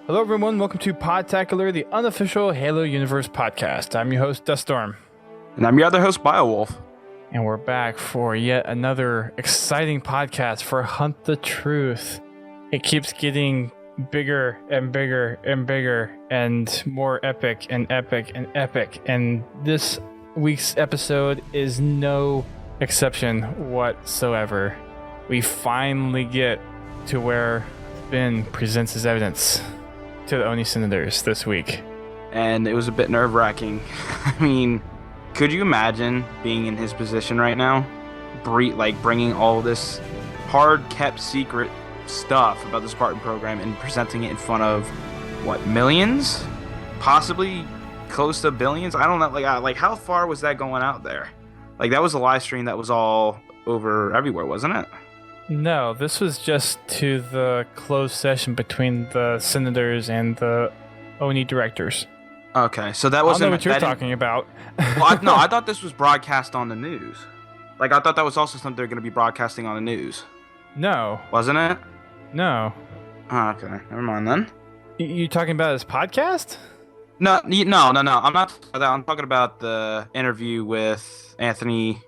Hello everyone, welcome to Podtacular, the unofficial Halo Universe podcast. I'm your host, Duststorm. And I'm your other host, Biowolf. And we're back for yet another exciting podcast for Hunt the Truth. It keeps getting bigger and bigger and bigger and more epic and epic and epic. And this week's episode is no exception whatsoever. We finally get to where Ben presents his evidence to the Oni senators this week. And it was a bit nerve-wracking. I mean, could you imagine being in his position right now? Bringing all this hard-kept secret stuff about the Spartan program and presenting it in front of, millions? Possibly close to billions? I don't know. Like how far was that going out there? Like, that was a live stream that was all over everywhere, wasn't it? No, this was just to the closed session between the senators and the Oni directors. Okay, so that wasn't... I don't know what you're talking about. I thought this was broadcast on the news. I thought that was also something they're going to be broadcasting on the news. No. Wasn't it? No. Oh, okay, never mind then. You talking about his podcast? No. I'm not talking about that. I'm talking about the interview with Anthony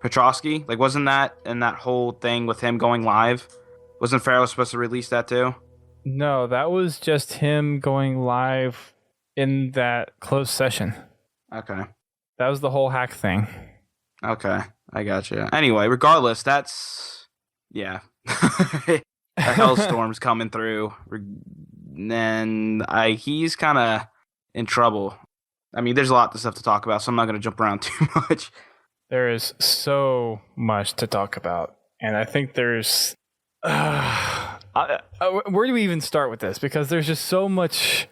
Petrovsky. Wasn't that in that whole thing with him going live? Wasn't FERO supposed to release that too? No, that was just him going live in that closed session. Okay. That was the whole hack thing. Okay, I gotcha. Anyway, regardless, that's... Yeah. A hellstorm's coming through. And he's kind of in trouble. I mean, there's a lot of stuff to talk about, so I'm not going to jump around too much. There is so much to talk about, and I think there's... where do we even start with this? Because there's just so much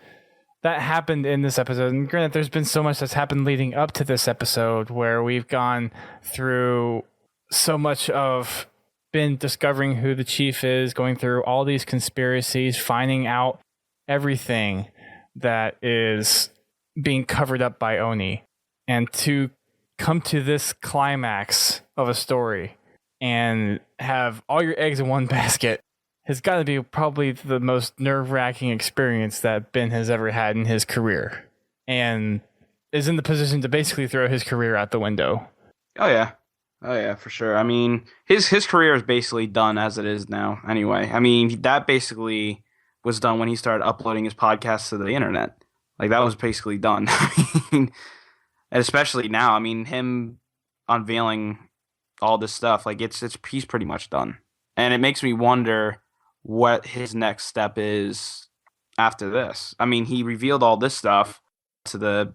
that happened in this episode, and granted, there's been so much that's happened leading up to this episode, where we've gone through so much of Ben discovering who the chief is, going through all these conspiracies, finding out everything that is being covered up by Oni, and to come to this climax of a story and have all your eggs in one basket has got to be probably the most nerve-wracking experience that Ben has ever had in his career, and is in the position to basically throw his career out the window. Oh yeah, for sure. I mean, his career is basically done as it is now anyway. I mean, that basically was done when he started uploading his podcasts to the internet. That was basically done. I mean, and especially now, I mean, him unveiling all this stuff, he's pretty much done. And it makes me wonder what his next step is after this. I mean, he revealed all this stuff to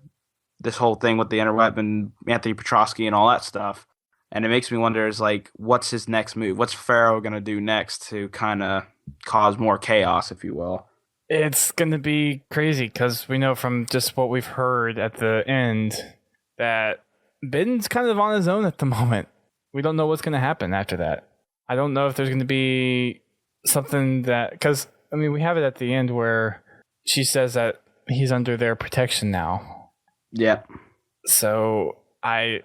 this whole thing with the interweb and Anthony Petrovsky and all that stuff. And it makes me wonder what's his next move? What's FERO going to do next to kind of cause more chaos, if you will? It's going to be crazy because we know from just what we've heard at the end that Ben's kind of on his own at the moment. We don't know what's going to happen after that. I don't know if there's going to be something that... Because, I mean, we have it at the end where she says that he's under their protection now. Yep. So, I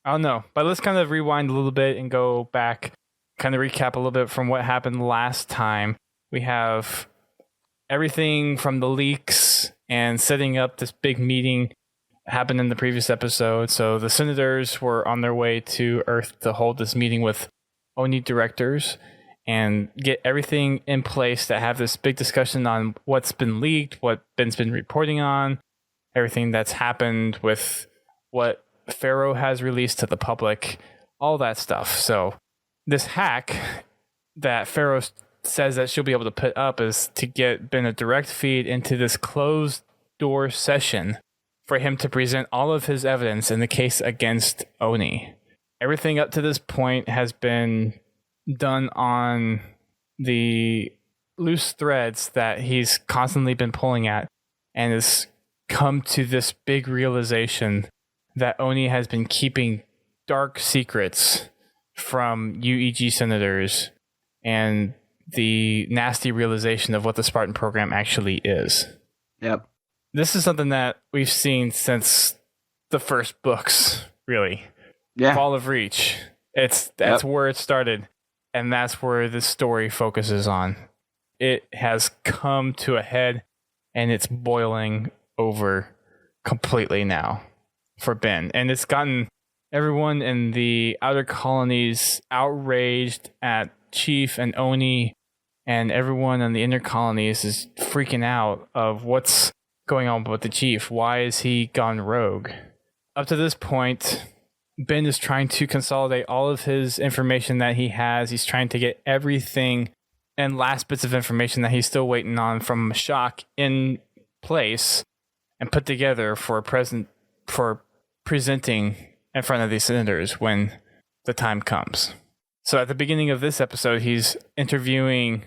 don't know. But let's kind of rewind a little bit and go back, kind of recap a little bit from what happened last time. We have everything from the leaks and setting up this big meeting happened in the previous episode. So the senators were on their way to Earth to hold this meeting with Oni directors and get everything in place to have this big discussion on what's been leaked, what Ben's been reporting on, everything that's happened with what FERO has released to the public, all that stuff. So this hack that FERO says that she'll be able to put up is to get Ben a direct feed into this closed door session for him to present all of his evidence in the case against Oni. Everything up to this point has been done on the loose threads that he's constantly been pulling at, and has come to this big realization that Oni has been keeping dark secrets from UEG senators and the nasty realization of what the Spartan program actually is. Yep. This is something that we've seen since the first books, really. Yeah. Fall of Reach. That's where it started, and that's where the story focuses on. It has come to a head, and it's boiling over completely now for Ben, and it's gotten everyone in the outer colonies outraged at Chief and Oni, and everyone in the inner colonies is freaking out of what's going on with the Chief. Why is he gone rogue? Up to this point, Ben is trying to consolidate all of his information that he has. He's trying to get everything and last bits of information that he's still waiting on from Mashak in place and put together for presenting in front of these senators when the time comes. So at the beginning of this episode, he's interviewing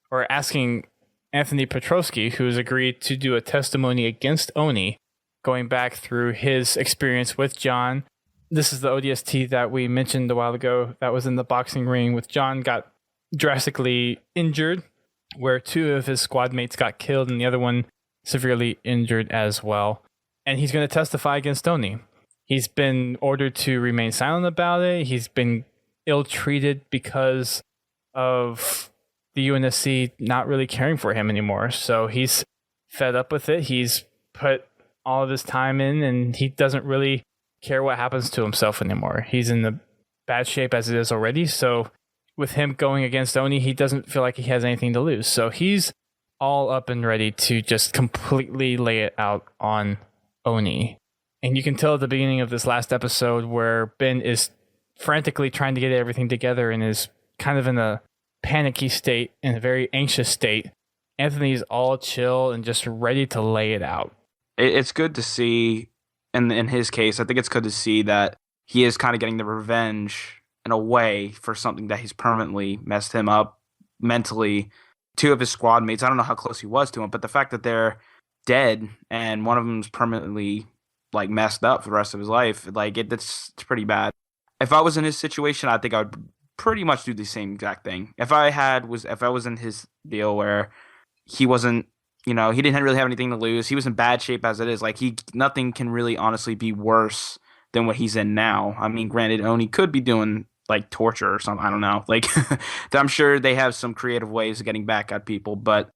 or asking Anthony Petrovsky, who's agreed to do a testimony against Oni, going back through his experience with John. This is the ODST that we mentioned a while ago that was in the boxing ring with John got drastically injured, where 2 of his squad mates got killed and the other one severely injured as well. And he's going to testify against Oni. He's been ordered to remain silent about it. He's been ill-treated because of the UNSC not really caring for him anymore. So he's fed up with it. He's put all of his time in, and he doesn't really care what happens to himself anymore. He's in the bad shape as it is already. So with him going against Oni, he doesn't feel like he has anything to lose. So he's all up and ready to just completely lay it out on Oni. And you can tell at the beginning of this last episode where Ben is frantically trying to get everything together and is kind of in a panicky state, in a very anxious state. Anthony's all chill and just ready to lay it out. It's good to see, in his case, I think it's good to see that he is kind of getting the revenge in a way for something that he's permanently messed him up mentally. 2 of his squad mates, I don't know how close he was to him, but the fact that they're dead and one of them's permanently like messed up for the rest of his life, like it's pretty bad. If I was in his situation, I think I would pretty much do the same exact thing. If I was in his deal where he wasn't, he didn't really have anything to lose. He was in bad shape as it is. Like nothing can really honestly be worse than what he's in now. I mean, granted, Oni could be doing like torture or something. I don't know. Like I'm sure they have some creative ways of getting back at people, but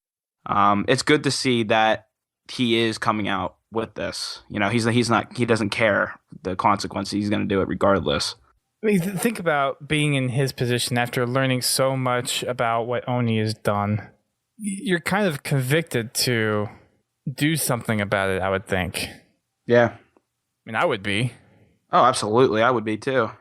it's good to see that he is coming out with this. He doesn't care the consequences. He's going to do it regardless. I mean, think about being in his position after learning so much about what Oni has done. You're kind of convicted to do something about it, I would think. Yeah. I mean, I would be. Oh, absolutely. I would be too.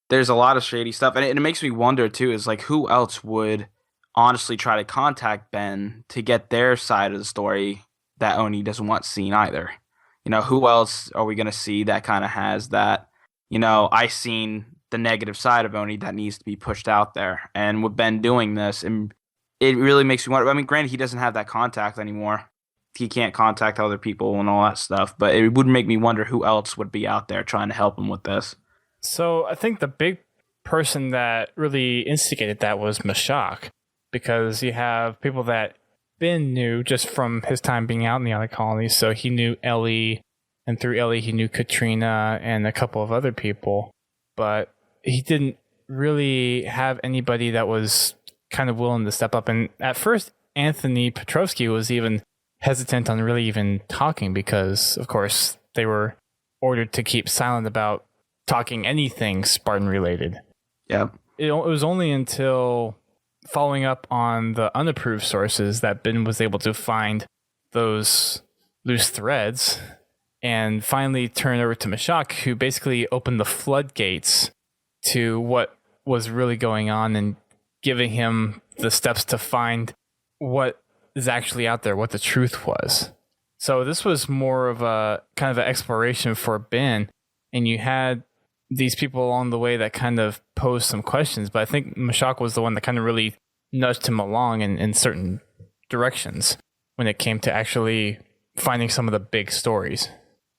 There's a lot of shady stuff. And it makes me wonder too, is like who else would honestly try to contact Ben to get their side of the story that Oni doesn't want seen either? Who else are we going to see that kind of has that, I seen the negative side of Oni that needs to be pushed out there. And with Ben doing this, and it really makes me wonder. I mean, granted, he doesn't have that contact anymore. He can't contact other people and all that stuff, but it would make me wonder who else would be out there trying to help him with this. So I think the big person that really instigated that was Mashak, because you have people that Ben knew just from his time being out in the other colonies. So he knew Ellie, and through Ellie he knew Katrina and a couple of other people, but he didn't really have anybody that was kind of willing to step up. And at first, Anthony Petrovsky was even hesitant on really even talking because, of course, they were ordered to keep silent about talking anything Spartan related. Yeah. It was only until following up on the unapproved sources that Ben was able to find those loose threads and finally turn over to Mashak, who basically opened the floodgates to what was really going on and giving him the steps to find what is actually out there, what the truth was. So this was more of a kind of an exploration for Ben, and you had these people along the way that kind of posed some questions, but I think Mashak was the one that kind of really nudged him along in certain directions when it came to actually finding some of the big stories.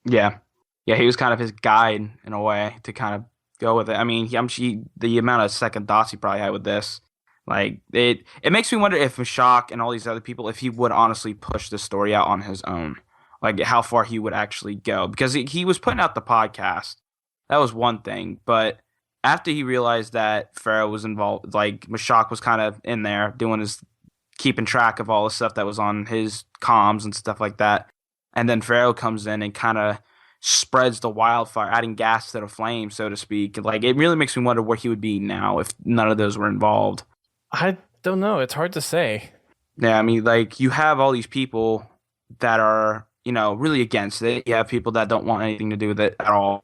Yeah. Yeah, he was kind of his guide in a way to kind of go with it. I mean, the amount of second thoughts he probably had with this, like it makes me wonder if Mashak and all these other people, if he would honestly push the story out on his own, like how far he would actually go, because he was putting out the podcast. That was one thing, but after he realized that FERO was involved, like Mashak was kind of in there doing his keeping track of all the stuff that was on his comms and stuff like that. And then FERO comes in and kind of spreads the wildfire, adding gas to the flame, so to speak. Like, it really makes me wonder where he would be now if none of those were involved. I don't know. It's hard to say. Yeah, I mean, like, you have all these people that are, really against it. You have people that don't want anything to do with it at all.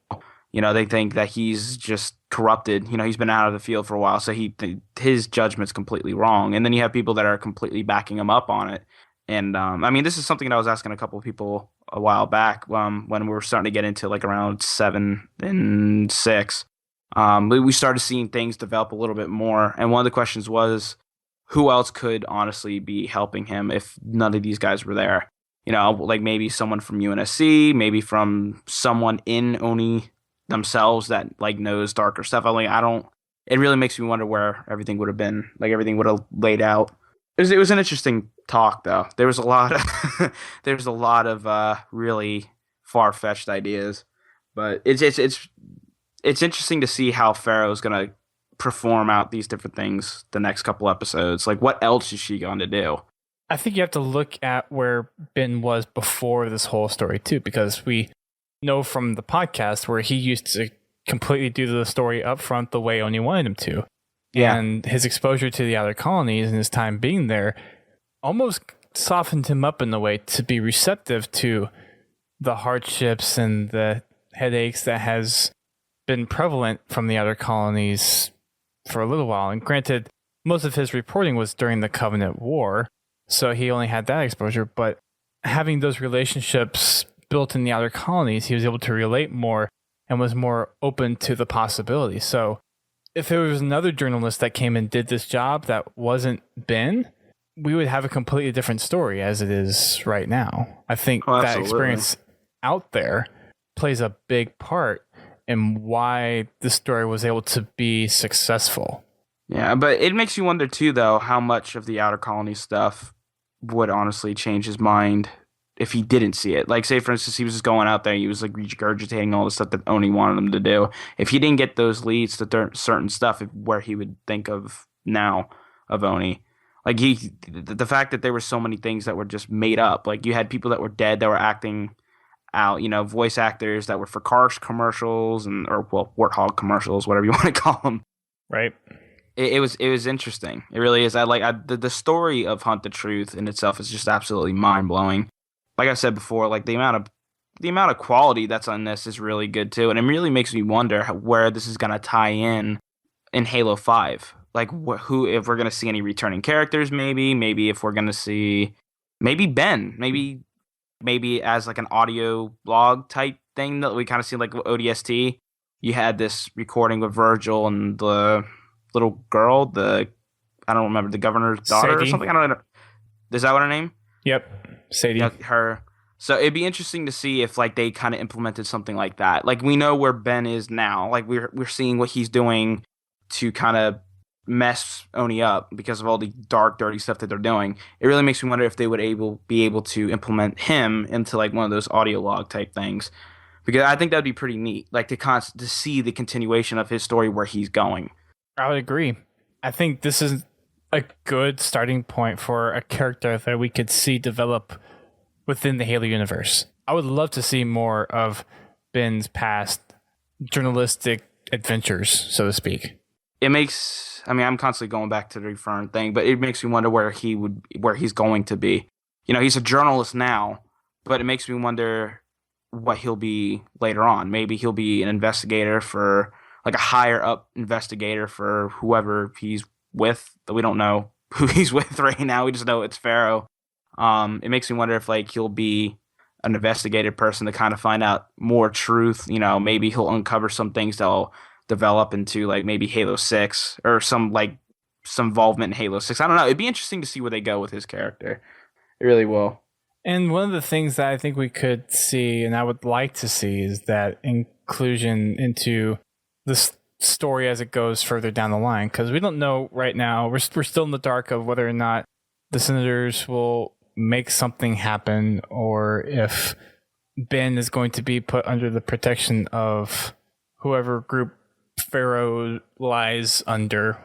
They think that he's just corrupted. He's been out of the field for a while, so his judgment's completely wrong. And then you have people that are completely backing him up on it. And I mean, this is something that I was asking a couple of people a while back when we were starting to get into like around 7 and 6. We started seeing things develop a little bit more. And one of the questions was, who else could honestly be helping him if none of these guys were there? Like maybe someone from UNSC, maybe from someone in Oni themselves that like knows darker stuff. It really makes me wonder where everything would have been, like everything would have laid out. It was an interesting talk though. There was a lot of really far-fetched ideas, but it's interesting to see how Pharaoh's going to perform out these different things the next couple episodes. Like, what else is she going to do? I think you have to look at where Ben was before this whole story too, because we know from the podcast where he used to completely do the story up front the way Oni wanted him to. Yeah. And his exposure to the other colonies and his time being there almost softened him up in a way to be receptive to the hardships and the headaches that has been prevalent from the other colonies for a little while. And granted, most of his reporting was during the Covenant War, so he only had that exposure. But having those relationships built in the outer colonies, he was able to relate more and was more open to the possibility. So if there was another journalist that came and did this job that wasn't Ben, we would have a completely different story as it is right now. I think that experience out there plays a big part in why the story was able to be successful. Yeah, but it makes you wonder too, though, how much of the outer colony stuff would honestly change his mind if he didn't see it. Like, say, for instance, he was just going out there, he was like regurgitating all the stuff that Oni wanted him to do. If he didn't get those leads to certain stuff, where he would think of now of Oni. Like, the fact that there were so many things that were just made up. Like, you had people that were dead that were acting out, voice actors that were for car commercials or Warthog commercials, whatever you want to call them. Right. It was interesting. It really is. The story of Hunt the Truth in itself is just absolutely mind blowing. Like I said before, like the amount of quality that's on this is really good too, and it really makes me wonder where this is gonna tie in Halo 5. Like if we're gonna see any returning characters, maybe if we're gonna see Ben, maybe as like an audio blog type thing that we kind of see like ODST. You had this recording with Virgil and the little girl, I don't remember, the governor's daughter Sadie. Or something. I don't know. Is that what her name? Yep. Sadie. Yeah, her. So it'd be interesting to see if like they kind of implemented something like that. Like, we know where Ben is now. Like, we're seeing what he's doing to kind of mess Oni up because of all the dark, dirty stuff that they're doing. It really makes me wonder if they would be able to implement him into like one of those audio log type things, because I think that'd be pretty neat. Like to see the continuation of his story where he's going. I would agree. I think this is a good starting point for a character that we could see develop within the Halo universe. I would love to see more of Ben's past journalistic adventures, so to speak. I'm constantly going back to the referring thing, but it makes me wonder where he's going to be. He's a journalist now, but it makes me wonder what he'll be later on. Maybe he'll be an investigator for like a higher up investigator for whoever he's with, that we don't know who he's with right now. We just know it's FERO. It makes me wonder if like he'll be an investigative person to kind of find out more truth. Maybe he'll uncover some things that'll develop into like maybe Halo 6 or some involvement in Halo 6. I don't know. It'd be interesting to see where they go with his character. It really will. And one of the things that I think we could see, and I would like to see, is that inclusion into this story as it goes further down the line, because we don't know right now. We're still in the dark of whether or not the senators will make something happen, or if Ben is going to be put under the protection of whoever group FERO lies under,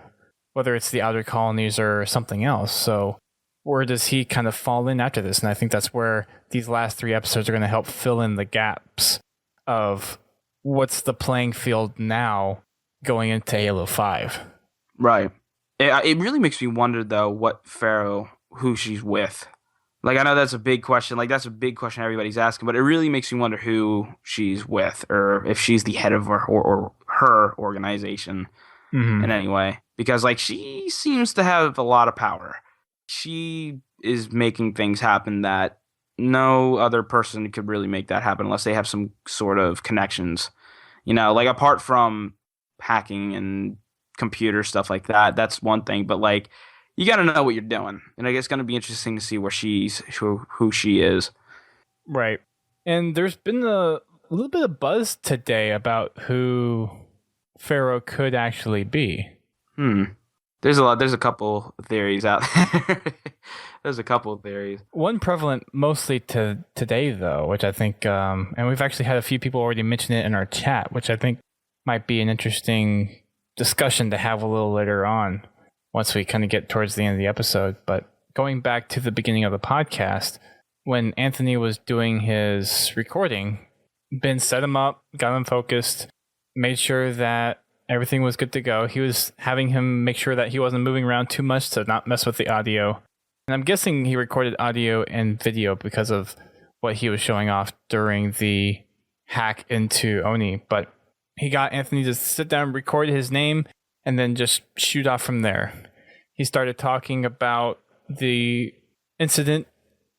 whether it's the outer colonies or something else. So where does he kind of fall in after this? And I think that's where these last 3 episodes are going to help fill in the gaps of what's the playing field now going into Halo 5. Right. It really makes me wonder, though, what FERO, who she's with. Like, I know that's a big question. Like, that's a big question everybody's asking, but it really makes me wonder who she's with, or if she's the head of her organization in any way. Because, like, she seems to have a lot of power. She is making things happen that no other person could really make that happen unless they have some sort of connections. You know, like, apart from hacking and computer stuff like that, that's one thing. But, like, you got to know what you're doing. And I guess it's going to be interesting to see where who she is. Right. And there's been a little bit of buzz today about who FERO could actually be. There's a couple theories out there. There's a couple of theories. One prevalent mostly today, though, which I think, and we've actually had a few people already mention it in our chat, which I think might be an interesting discussion to have a little later on once we kind of get towards the end of the episode. But going back to the beginning of the podcast, when Anthony was doing his recording, Ben set him up, got him focused, made sure that everything was good to go. He was having him make sure that he wasn't moving around too much to not mess with the audio. And I'm guessing he recorded audio and video because of what he was showing off during the hack into Oni. But he got Anthony to sit down, record his name, and then just shoot off from there. He started talking about the incident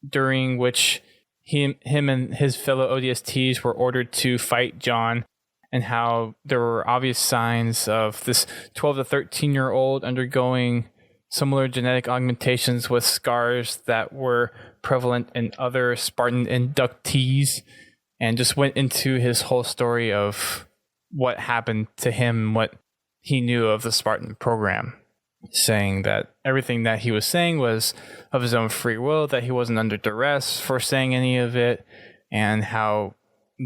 during which him and his fellow ODSTs were ordered to fight John, and how there were obvious signs of this 12 to 13-year-old undergoing similar genetic augmentations with scars that were prevalent in other Spartan inductees, and just went into his whole story of what happened to him, what he knew of the Spartan program, saying that everything that he was saying was of his own free will, that he wasn't under duress for saying any of it, and how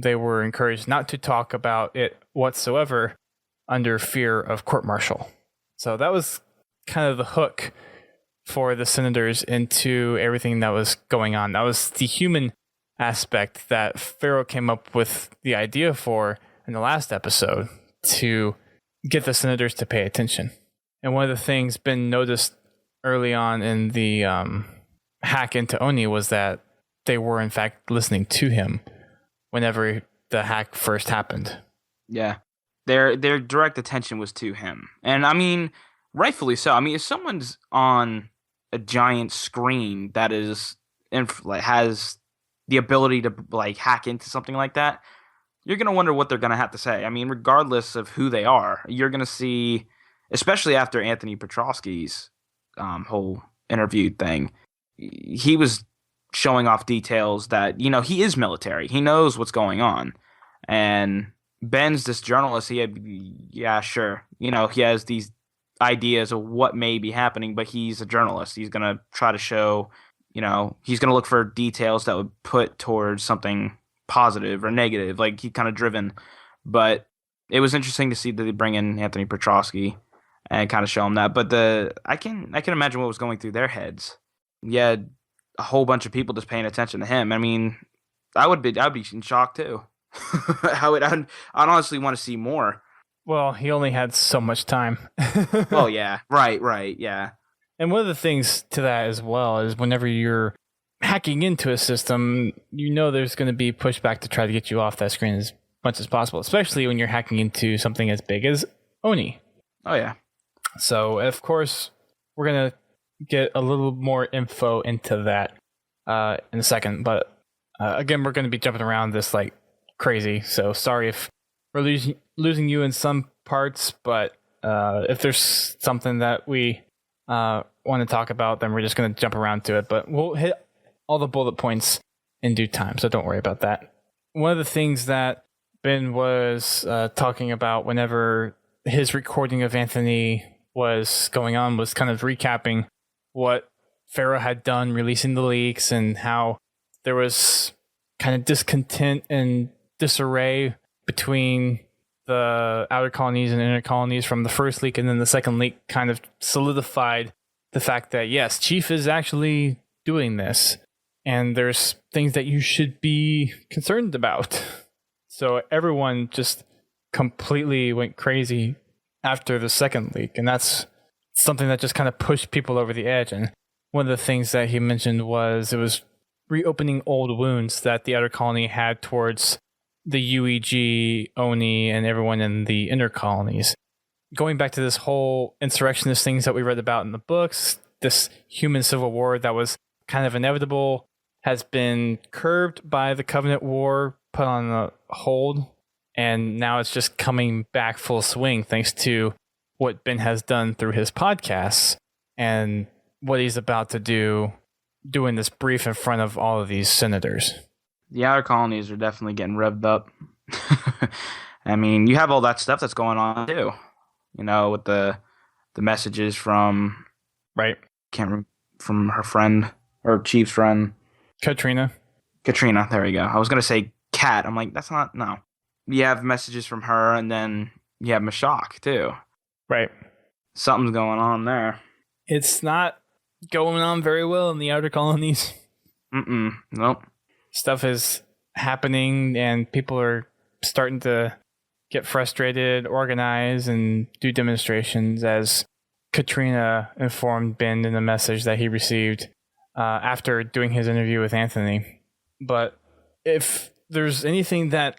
they were encouraged not to talk about it whatsoever under fear of court-martial. So that was kind of the hook for the senators into everything that was going on. That was the human aspect that FERO came up with the idea for in the last episode to get the senators to pay attention. And one of the things been noticed early on in the hack into Oni was that they were in fact listening to him whenever the hack first happened. Yeah. Their direct attention was to him. And I mean, rightfully so. I mean, if someone's on a giant screen that is has the ability to like hack into something like that, you're going to wonder what they're going to have to say. I mean, regardless of who they are, you're going to see, especially after Anthony Petrovsky's whole interview thing, he was showing off details that, you know, he is military. He knows what's going on. And Ben's this journalist. Yeah, sure. You know, he has these ideas of what may be happening, but he's a journalist. He's going to try to show, you know, he's going to look for details that would put towards something positive or negative. Like, he's kind of driven. But it was interesting to see that they bring in Anthony Petrovsky and kind of show him that. But I can imagine what was going through their heads. Yeah, a whole bunch of people just paying attention to him. I mean, I'd be in shock too. I'd honestly want to see more. Well, he only had so much time. Oh yeah, right, yeah. And one of the things to that as well is whenever you're hacking into a system, you know there's going to be pushback to try to get you off that screen as much as possible, especially when you're hacking into something as big as Oni. Oh yeah. So of course we're going to get a little more info into that in a second, but again, we're going to be jumping around this like crazy, so sorry if we're losing you in some parts, but if there's something that we want to talk about, then we're just going to jump around to it, but we'll hit all the bullet points in due time, so don't worry about that. One of the things that Ben was talking about whenever his recording of Anthony was going on was kind of recapping what FERO had done, releasing the leaks, and how there was kind of discontent and disarray between the outer colonies and inner colonies from the first leak, and then the second leak kind of solidified the fact that, yes, Chief is actually doing this, and there's things that you should be concerned about. So everyone just completely went crazy after the second leak, and that's something that just kind of pushed people over the edge. And one of the things that he mentioned was it was reopening old wounds that the outer colony had towards the UEG, Oni, and everyone in the inner colonies. Going back to this whole insurrectionist things that we read about in the books, this human civil war that was kind of inevitable has been curbed by the Covenant War, put on a hold, and now it's just coming back full swing thanks to what Ben has done through his podcasts and what he's about to do, doing this brief in front of all of these senators. The outer colonies are definitely getting revved up. I mean, you have all that stuff that's going on too. You know, with the messages from from her friend or Chief's friend, Katrina. There you go. I was gonna say Kat. I'm like, that's not no. You have messages from her, and then you have Mashak too. Right. Something's going on there. It's not going on very well in the outer colonies. Nope. Stuff is happening, and people are starting to get frustrated, organize, and do demonstrations, as Katrina informed Ben in a message that he received after doing his interview with Anthony. But if there's anything that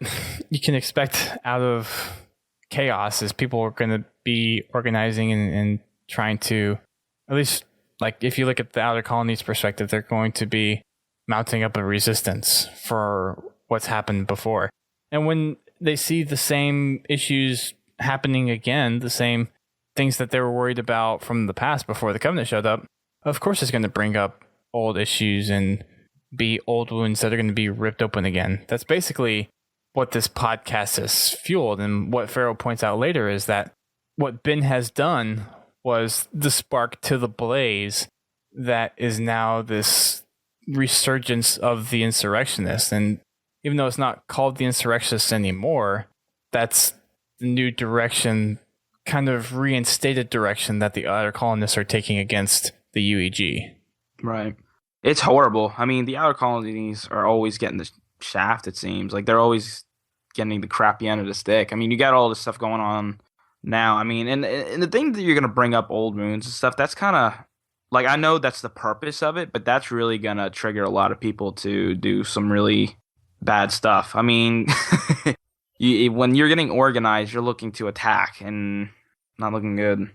you can expect out of chaos, is people are going to be organizing and trying to, at least, like, if you look at the outer colonies perspective, they're going to be mounting up a resistance for what's happened before. And when they see the same issues happening again, the same things that they were worried about from the past before the Covenant showed up, of course it's going to bring up old issues and be old wounds that are going to be ripped open again. That's basically what this podcast has fueled. And what FERO points out later is that what Ben has done was the spark to the blaze that is now this resurgence of the insurrectionists. And even though it's not called the insurrectionists anymore, that's the new direction, kind of reinstated direction that the outer colonists are taking against the UEG. Right. It's horrible. I mean, the outer colonies are always getting the shaft, it seems. Like, they're always getting the crappy end of the stick. I mean, you got all this stuff going on now. I mean, and the thing that you're going to bring up old wounds and stuff, that's kind of, like, I know that's the purpose of it, but that's really going to trigger a lot of people to do some really bad stuff. I mean, when you're getting organized, you're looking to attack and not looking good.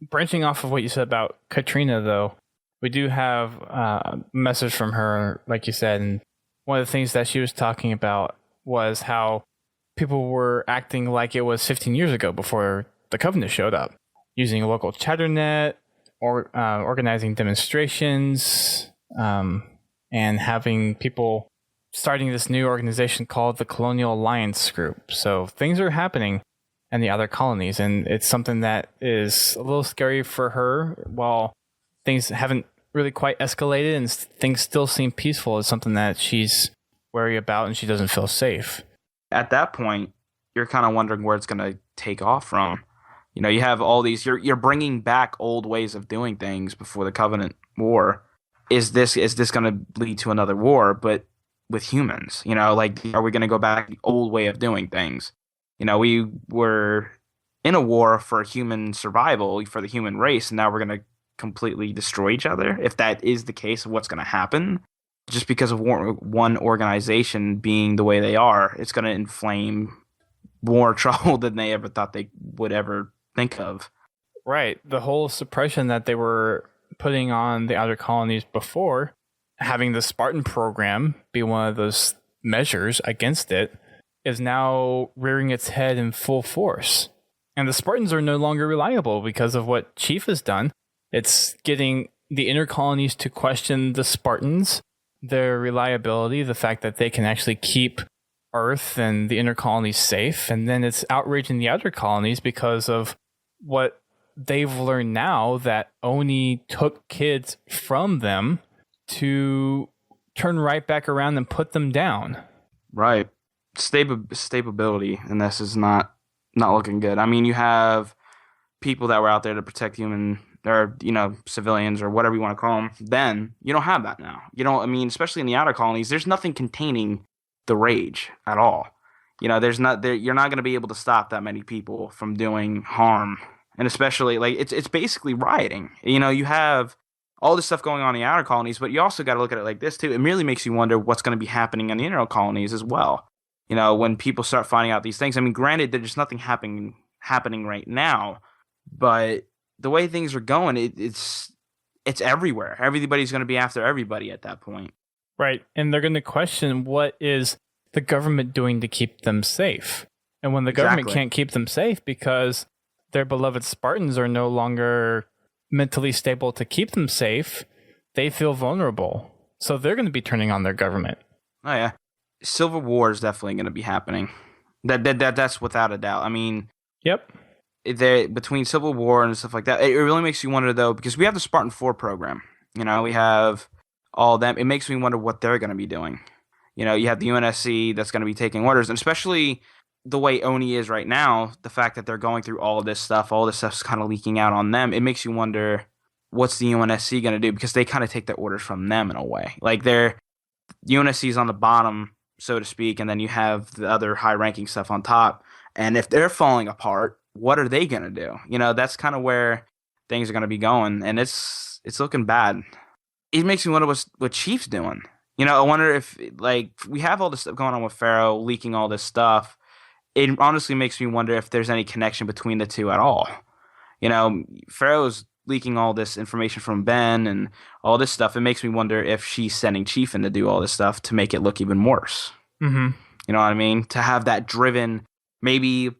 Branching off of what you said about Katrina, though, we do have a message from her, like you said, and one of the things that she was talking about was how people were acting like it was 15 years ago before the Covenant showed up, using a local chatternet, or organizing demonstrations, and having people starting this new organization called the Colonial Alliance Group. So things are happening in the other colonies, and it's something that is a little scary for her. While things haven't really quite escalated and things still seem peaceful, it's something that she's wary about and she doesn't feel safe. At that point, you're kind of wondering where it's going to take off from. You know, you have all these, you're bringing back old ways of doing things before the Covenant War. Is this going to lead to another war, but with humans? You know, like, are we going to go back to the old way of doing things? You know, we were in a war for human survival, for the human race, and now we're going to completely destroy each other. If that is the case of what's going to happen, just because of one organization being the way they are, it's going to inflame more trouble than they ever thought they would ever think of. Right. The whole suppression that they were putting on the outer colonies before, having the Spartan program be one of those measures against it, is now rearing its head in full force. And the Spartans are no longer reliable because of what Chief has done. It's getting the inner colonies to question the Spartans, their reliability, the fact that they can actually keep Earth and the inner colonies safe. And then it's outraging the outer colonies because of what they've learned now, that Oni took kids from them to turn right back around and put them down. Right. Stability in this is not not looking good. I mean, you have people that were out there to protect human or civilians or whatever you want to call them. Then you don't have that now. I mean, especially in the outer colonies, there's nothing containing the rage at all. There's not there. You're not going to be able to stop that many people from doing harm, and especially like it's basically rioting. You have all this stuff going on in the outer colonies, but you also got to look at it like this too. It really makes you wonder what's going to be happening in the inner colonies as well. When people start finding out these things. I mean, granted, there's nothing happening right now, but the way things are going, it's everywhere. Everybody's going to be after everybody at that point. Right. And they're going to question what is the government doing to keep them safe. And when the government can't keep them safe because their beloved Spartans are no longer mentally stable to keep them safe, they feel vulnerable. So they're going to be turning on their government. Oh, yeah. Civil war is definitely going to be happening. That's without a doubt. I mean, yep. Between civil war and stuff like that, it really makes you wonder, though, because we have the Spartan IV program. We have all of them. It makes me wonder what they're going to be doing. You have the UNSC that's going to be taking orders, and especially the way Oni is right now, the fact that they're going through all this stuff's kind of leaking out on them. It makes you wonder what's the UNSC going to do, because they kind of take their orders from them in a way. Like UNSC is on the bottom, so to speak, and then you have the other high-ranking stuff on top. And if they're falling apart, what are they going to do? That's kind of where things are going to be going, and it's looking bad. It makes me wonder what Chief's doing. I wonder if, like, we have all this stuff going on with FERO, leaking all this stuff. It honestly makes me wonder if there's any connection between the two at all. FERO's leaking all this information from Ben and all this stuff. It makes me wonder if she's sending Chief in to do all this stuff to make it look even worse. Mm-hmm. You know what I mean? To have that driven, maybe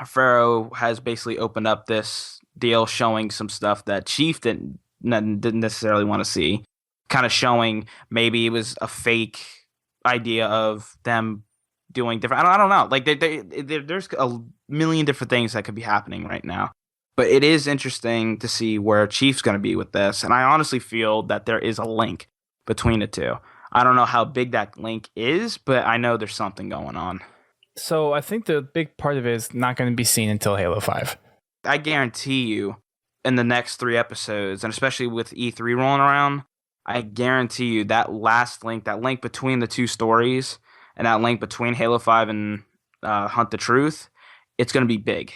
FERO has basically opened up this deal showing some stuff that Chief didn't necessarily want to see. Kind of showing maybe it was a fake idea of them doing different. I don't know. Like there's a million different things that could be happening right now. But it is interesting to see where Chief's going to be with this. And I honestly feel that there is a link between the two. I don't know how big that link is, but I know there's something going on. So I think the big part of it is not going to be seen until Halo 5. I guarantee you in the next 3 episodes, and especially with E3 rolling around, I guarantee you that last link, that link between the two stories, and that link between Halo 5 and Hunt the Truth, it's going to be big.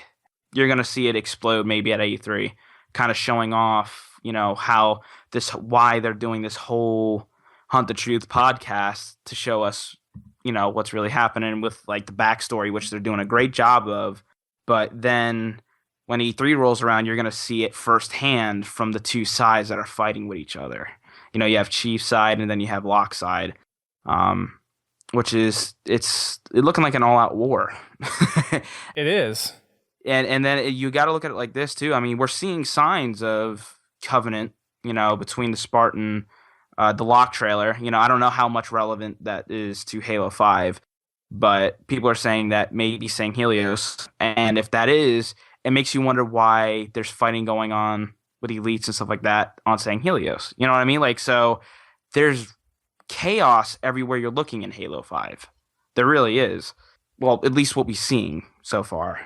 You're going to see it explode maybe at E3, kind of showing off, why they're doing this whole Hunt the Truth podcast to show us, what's really happening with like the backstory, which they're doing a great job of. But then when E3 rolls around, you're going to see it firsthand from the two sides that are fighting with each other. You have Chief's side and then you have Locke's side, which is it's looking like an all-out war. It is. And then you got to look at it like this too. I mean, we're seeing signs of covenant, between the Spartan, the Locke trailer. I don't know how much relevant that is to Halo 5, but people are saying that maybe saying Helios. And if that is, it makes you wonder why there's fighting going on with elites and stuff like that on saying Helios. You know what I mean? Like, so there's chaos everywhere you're looking in Halo 5. There really is. Well, at least what we've seen so far.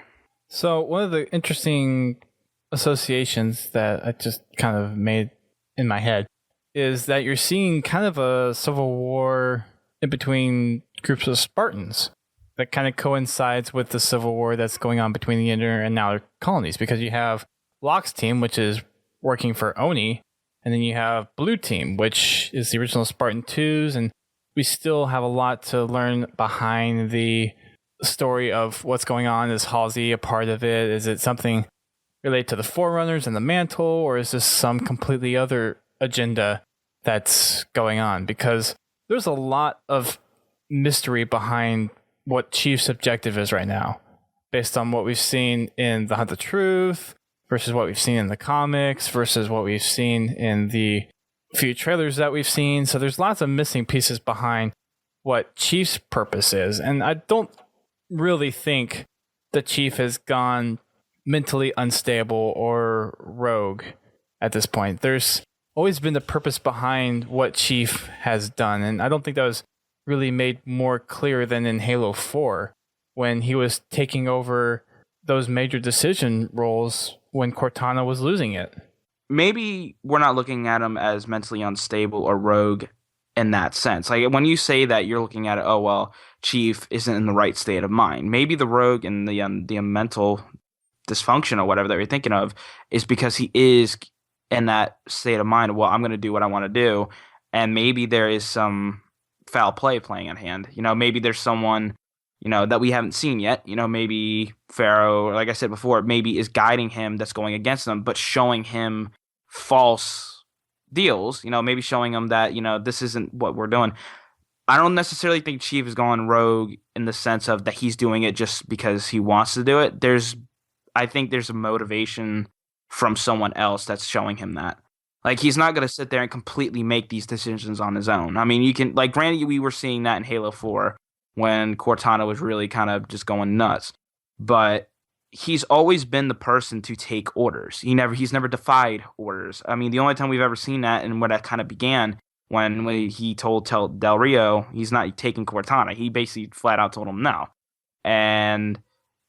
So one of the interesting associations that I just kind of made in my head is that you're seeing kind of a civil war in between groups of Spartans that kind of coincides with the civil war that's going on between the inner and outer colonies, because you have Locke's team, which is working for Oni, and then you have Blue Team, which is the original Spartan 2s, and we still have a lot to learn behind the story of what's going on. Is Halsey a part of it? Is it something related to the Forerunners and the Mantle, or is this some completely other agenda that's going on? Because there's a lot of mystery behind what Chief's objective is right now, based on what we've seen in the Hunt the Truth versus what we've seen in the comics versus what we've seen in the few trailers that we've seen. So there's lots of missing pieces behind what Chief's purpose is. And I don't really think the Chief has gone mentally unstable or rogue at this point. There's always been the purpose behind what Chief has done, and I don't think that was really made more clear than in Halo 4 when he was taking over those major decision roles when Cortana was losing it. Maybe we're not looking at him as mentally unstable or rogue in that sense. Like when you say that, you're looking at it, oh well, Chief isn't in the right state of mind. Maybe the rogue and the mental dysfunction or whatever that you're thinking of is because he is in that state of mind. Well, I'm going to do what I want to do, and maybe there is some foul play playing at hand. Maybe there's someone that we haven't seen yet. Maybe FERO, like I said before, maybe is guiding him that's going against him, but showing him false deals. Maybe showing him that this isn't what we're doing. I don't necessarily think Chief is going rogue in the sense of that he's doing it just because he wants to do it. I think there's a motivation from someone else that's showing him that. Like, he's not going to sit there and completely make these decisions on his own. I mean, you can, like, granted, we were seeing that in Halo 4 when Cortana was really kind of just going nuts. But he's always been the person to take orders. He's never defied orders. I mean, the only time we've ever seen that and where that kind of began when he told Del Rio he's not taking Cortana. He basically flat out told him no. And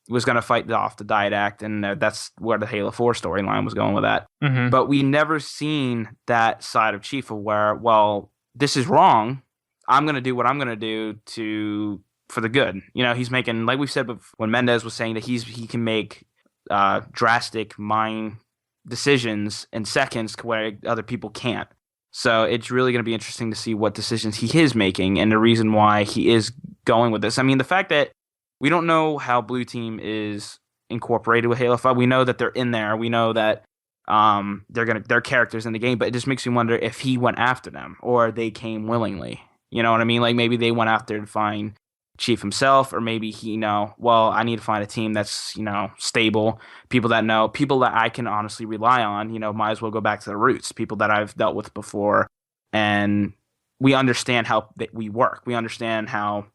was going to fight off the Diet Act, and that's where the Halo 4 storyline was going with that. Mm-hmm. But we never seen that side of Chief of where, well, this is wrong. I'm going to do what I'm going to do for the good. He's making, like we said before, when Mendez was saying that he can make drastic mind decisions in seconds where other people can't. So it's really going to be interesting to see what decisions he is making and the reason why he is going with this. I mean, the fact that we don't know how Blue Team is incorporated with Halo 5. We know that they're in there. We know that they're characters in the game, but it just makes me wonder if he went after them or they came willingly. You know what I mean? Like maybe they went after to find Chief himself, or maybe I need to find a team that's, stable, people that know, people that I can honestly rely on, might as well go back to the roots, people that I've dealt with before, and we understand how we work. We understand how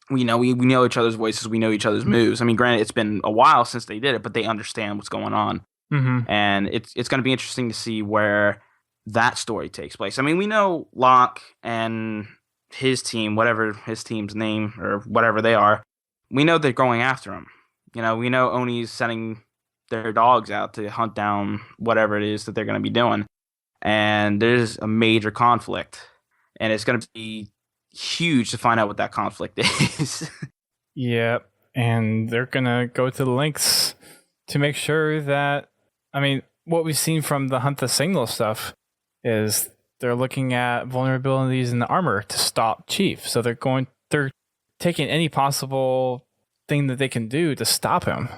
we know each other's voices, we know each other's moves. I mean, granted, it's been a while since they did it, but they understand what's going on. Mm-hmm. And it's going to be interesting to see where that story takes place. I mean, we know Locke and his team, whatever his team's name or whatever they are, we know they're going after him. We know Oni's sending their dogs out to hunt down whatever it is that they're going to be doing. And there's a major conflict. And it's going to be huge to find out what that conflict is. Yep. And they're going to go to the lengths to make sure that, I mean, what we've seen from the Hunt the Signal stuff is they're looking at vulnerabilities in the armor to stop Chief. So they're taking any possible thing that they can do to stop him.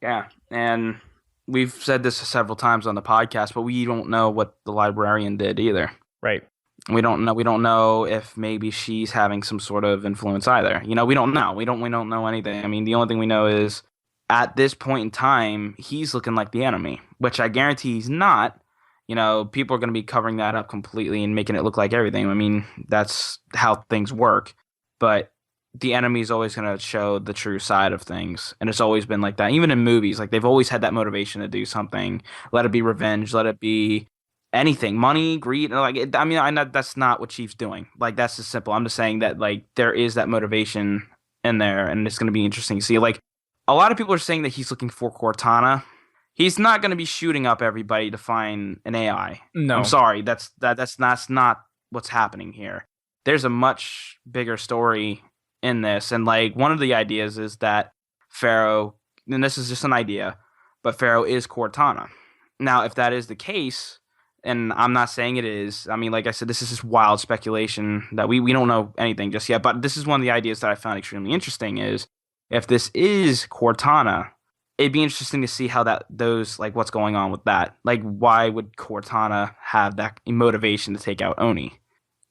Yeah. And we've said this several times on the podcast, but we don't know what the librarian did either. Right. We don't know if maybe she's having some sort of influence either. We don't know. We don't know anything. I mean, the only thing we know is at this point in time, he's looking like the enemy, which I guarantee he's not. People are going to be covering that up completely and making it look like everything. I mean, that's how things work. But the enemy is always going to show the true side of things. And it's always been like that. Even in movies, like they've always had that motivation to do something. Let it be revenge. Let it be anything, money, greed. Like, I mean, I know that's not what Chief's doing. Like, that's just simple. I'm just saying that, like, there is that motivation in there, and it's going to be interesting to see. Like, a lot of people are saying that he's looking for Cortana. He's not going to be shooting up everybody to find an AI. No, I'm sorry. That's not what's happening here. There's a much bigger story in this, and like one of the ideas is that FERO, and this is just an idea, but FERO is Cortana. Now, if that is the case, and I'm not saying it is, I mean, like I said, this is just wild speculation that we don't know anything just yet, but this is one of the ideas that I found extremely interesting is if this is Cortana, it'd be interesting to see how what's going on with that. Like, why would Cortana have that motivation to take out Oni?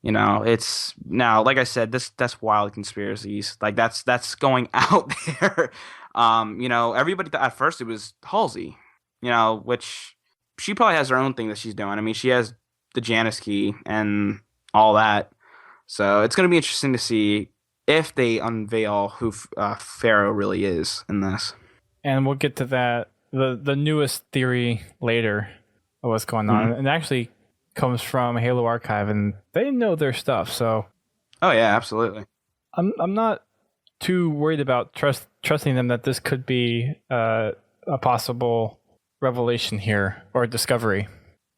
It's now, like I said, that's wild conspiracies. Like that's going out there. Everybody at first it was Halsey, which she probably has her own thing that she's doing. I mean, she has the Janus key and all that. So it's going to be interesting to see if they unveil who FERO really is in this. And we'll get to that, the newest theory later of what's going on. And actually comes from Halo Archive, and they know their stuff. So, oh yeah, absolutely. I'm not too worried about trusting them that this could be a possible revelation here or discovery.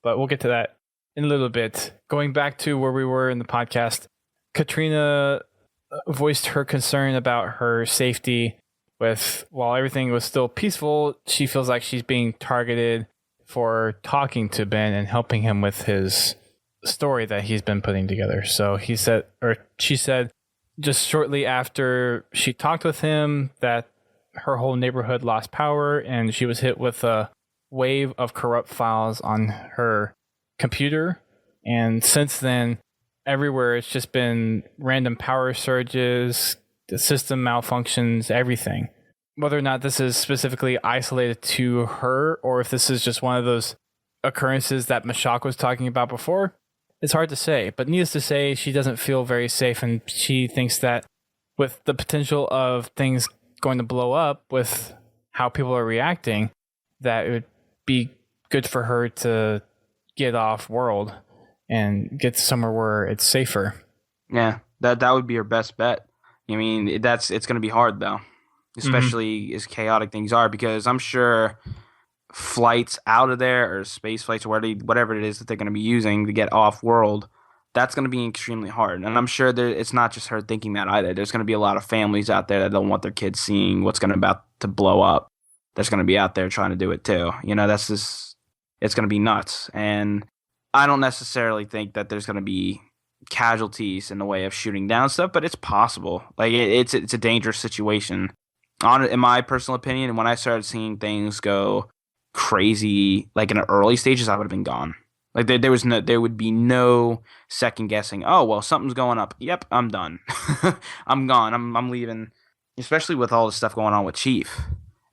But we'll get to that in a little bit. Going back to where we were in the podcast, Katrina voiced her concern about her safety while everything was still peaceful, she feels like she's being targeted for talking to Ben and helping him with his story that he's been putting together. So she said just shortly after she talked with him that her whole neighborhood lost power and she was hit with a wave of corrupt files on her computer. And since then, everywhere it's just been random power surges, the system malfunctions, everything. Whether or not this is specifically isolated to her or if this is just one of those occurrences that Mashak was talking about before, it's hard to say. But needless to say, she doesn't feel very safe, and she thinks that with the potential of things going to blow up with how people are reacting, that it would be good for her to get off world and get somewhere where it's safer. Yeah, that would be her best bet. I mean, it's going to be hard though, especially as chaotic things are, because I'm sure flights out of there or space flights or whatever it is that they're going to be using to get off world, that's going to be extremely hard. And I'm sure it's not just her thinking that either. There's going to be a lot of families out there that don't want their kids seeing what's about to blow up. That's going to be out there trying to do it too. That's just, it's going to be nuts. And I don't necessarily think that there's going to be casualties in the way of shooting down stuff, but it's possible. Like it's a dangerous situation. In my personal opinion, when I started seeing things go crazy, like in the early stages, I would have been gone. Like there would be no second guessing. Oh well, something's going up. Yep, I'm done. I'm gone. I'm leaving. Especially with all the stuff going on with Chief,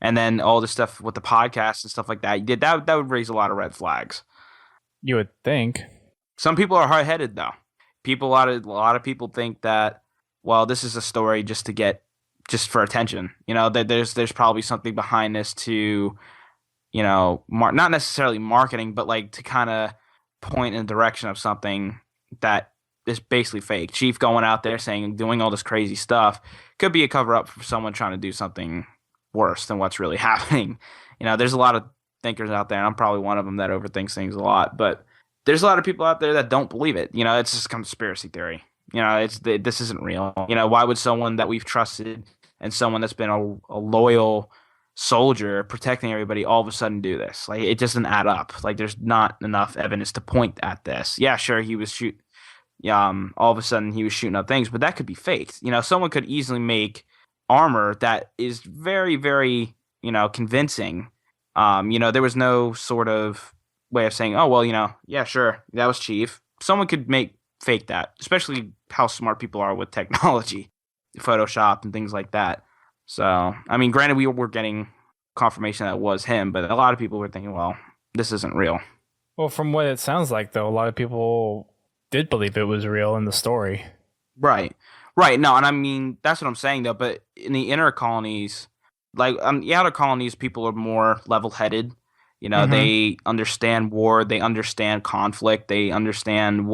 and then all the stuff with the podcast and stuff like that. That would raise a lot of red flags. You would think. Some people are hard-headed though. A lot of people think that, well, this is a story just for attention. That there's probably something behind this to, not necessarily marketing, but like to kind of point in the direction of something that is basically fake. Chief going out there doing all this crazy stuff could be a cover up for someone trying to do something worse than what's really happening. There's a lot of thinkers out there, and I'm probably one of them that overthinks things a lot, but there's a lot of people out there that don't believe it. It's just a conspiracy theory. This isn't real. Why would someone that we've trusted and someone that's been a loyal soldier protecting everybody all of a sudden do this? Like, it doesn't add up. Like, there's not enough evidence to point at this. Yeah, sure, he was all of a sudden he was shooting up things, but that could be faked. Someone could easily make armor that is very, very, convincing. There was no sort of way of saying, oh, well, yeah, sure, that was Chief. Someone could fake that, especially how smart people are with technology, Photoshop and things like that. So, I mean, granted, we were getting confirmation that it was him, but a lot of people were thinking, well, this isn't real. Well, from what it sounds like, though, a lot of people did believe it was real in the story. Right. No, and I mean, that's what I'm saying, though. But in the inner colonies, like the outer colonies, people are more level-headed. They understand war, they understand conflict, they understand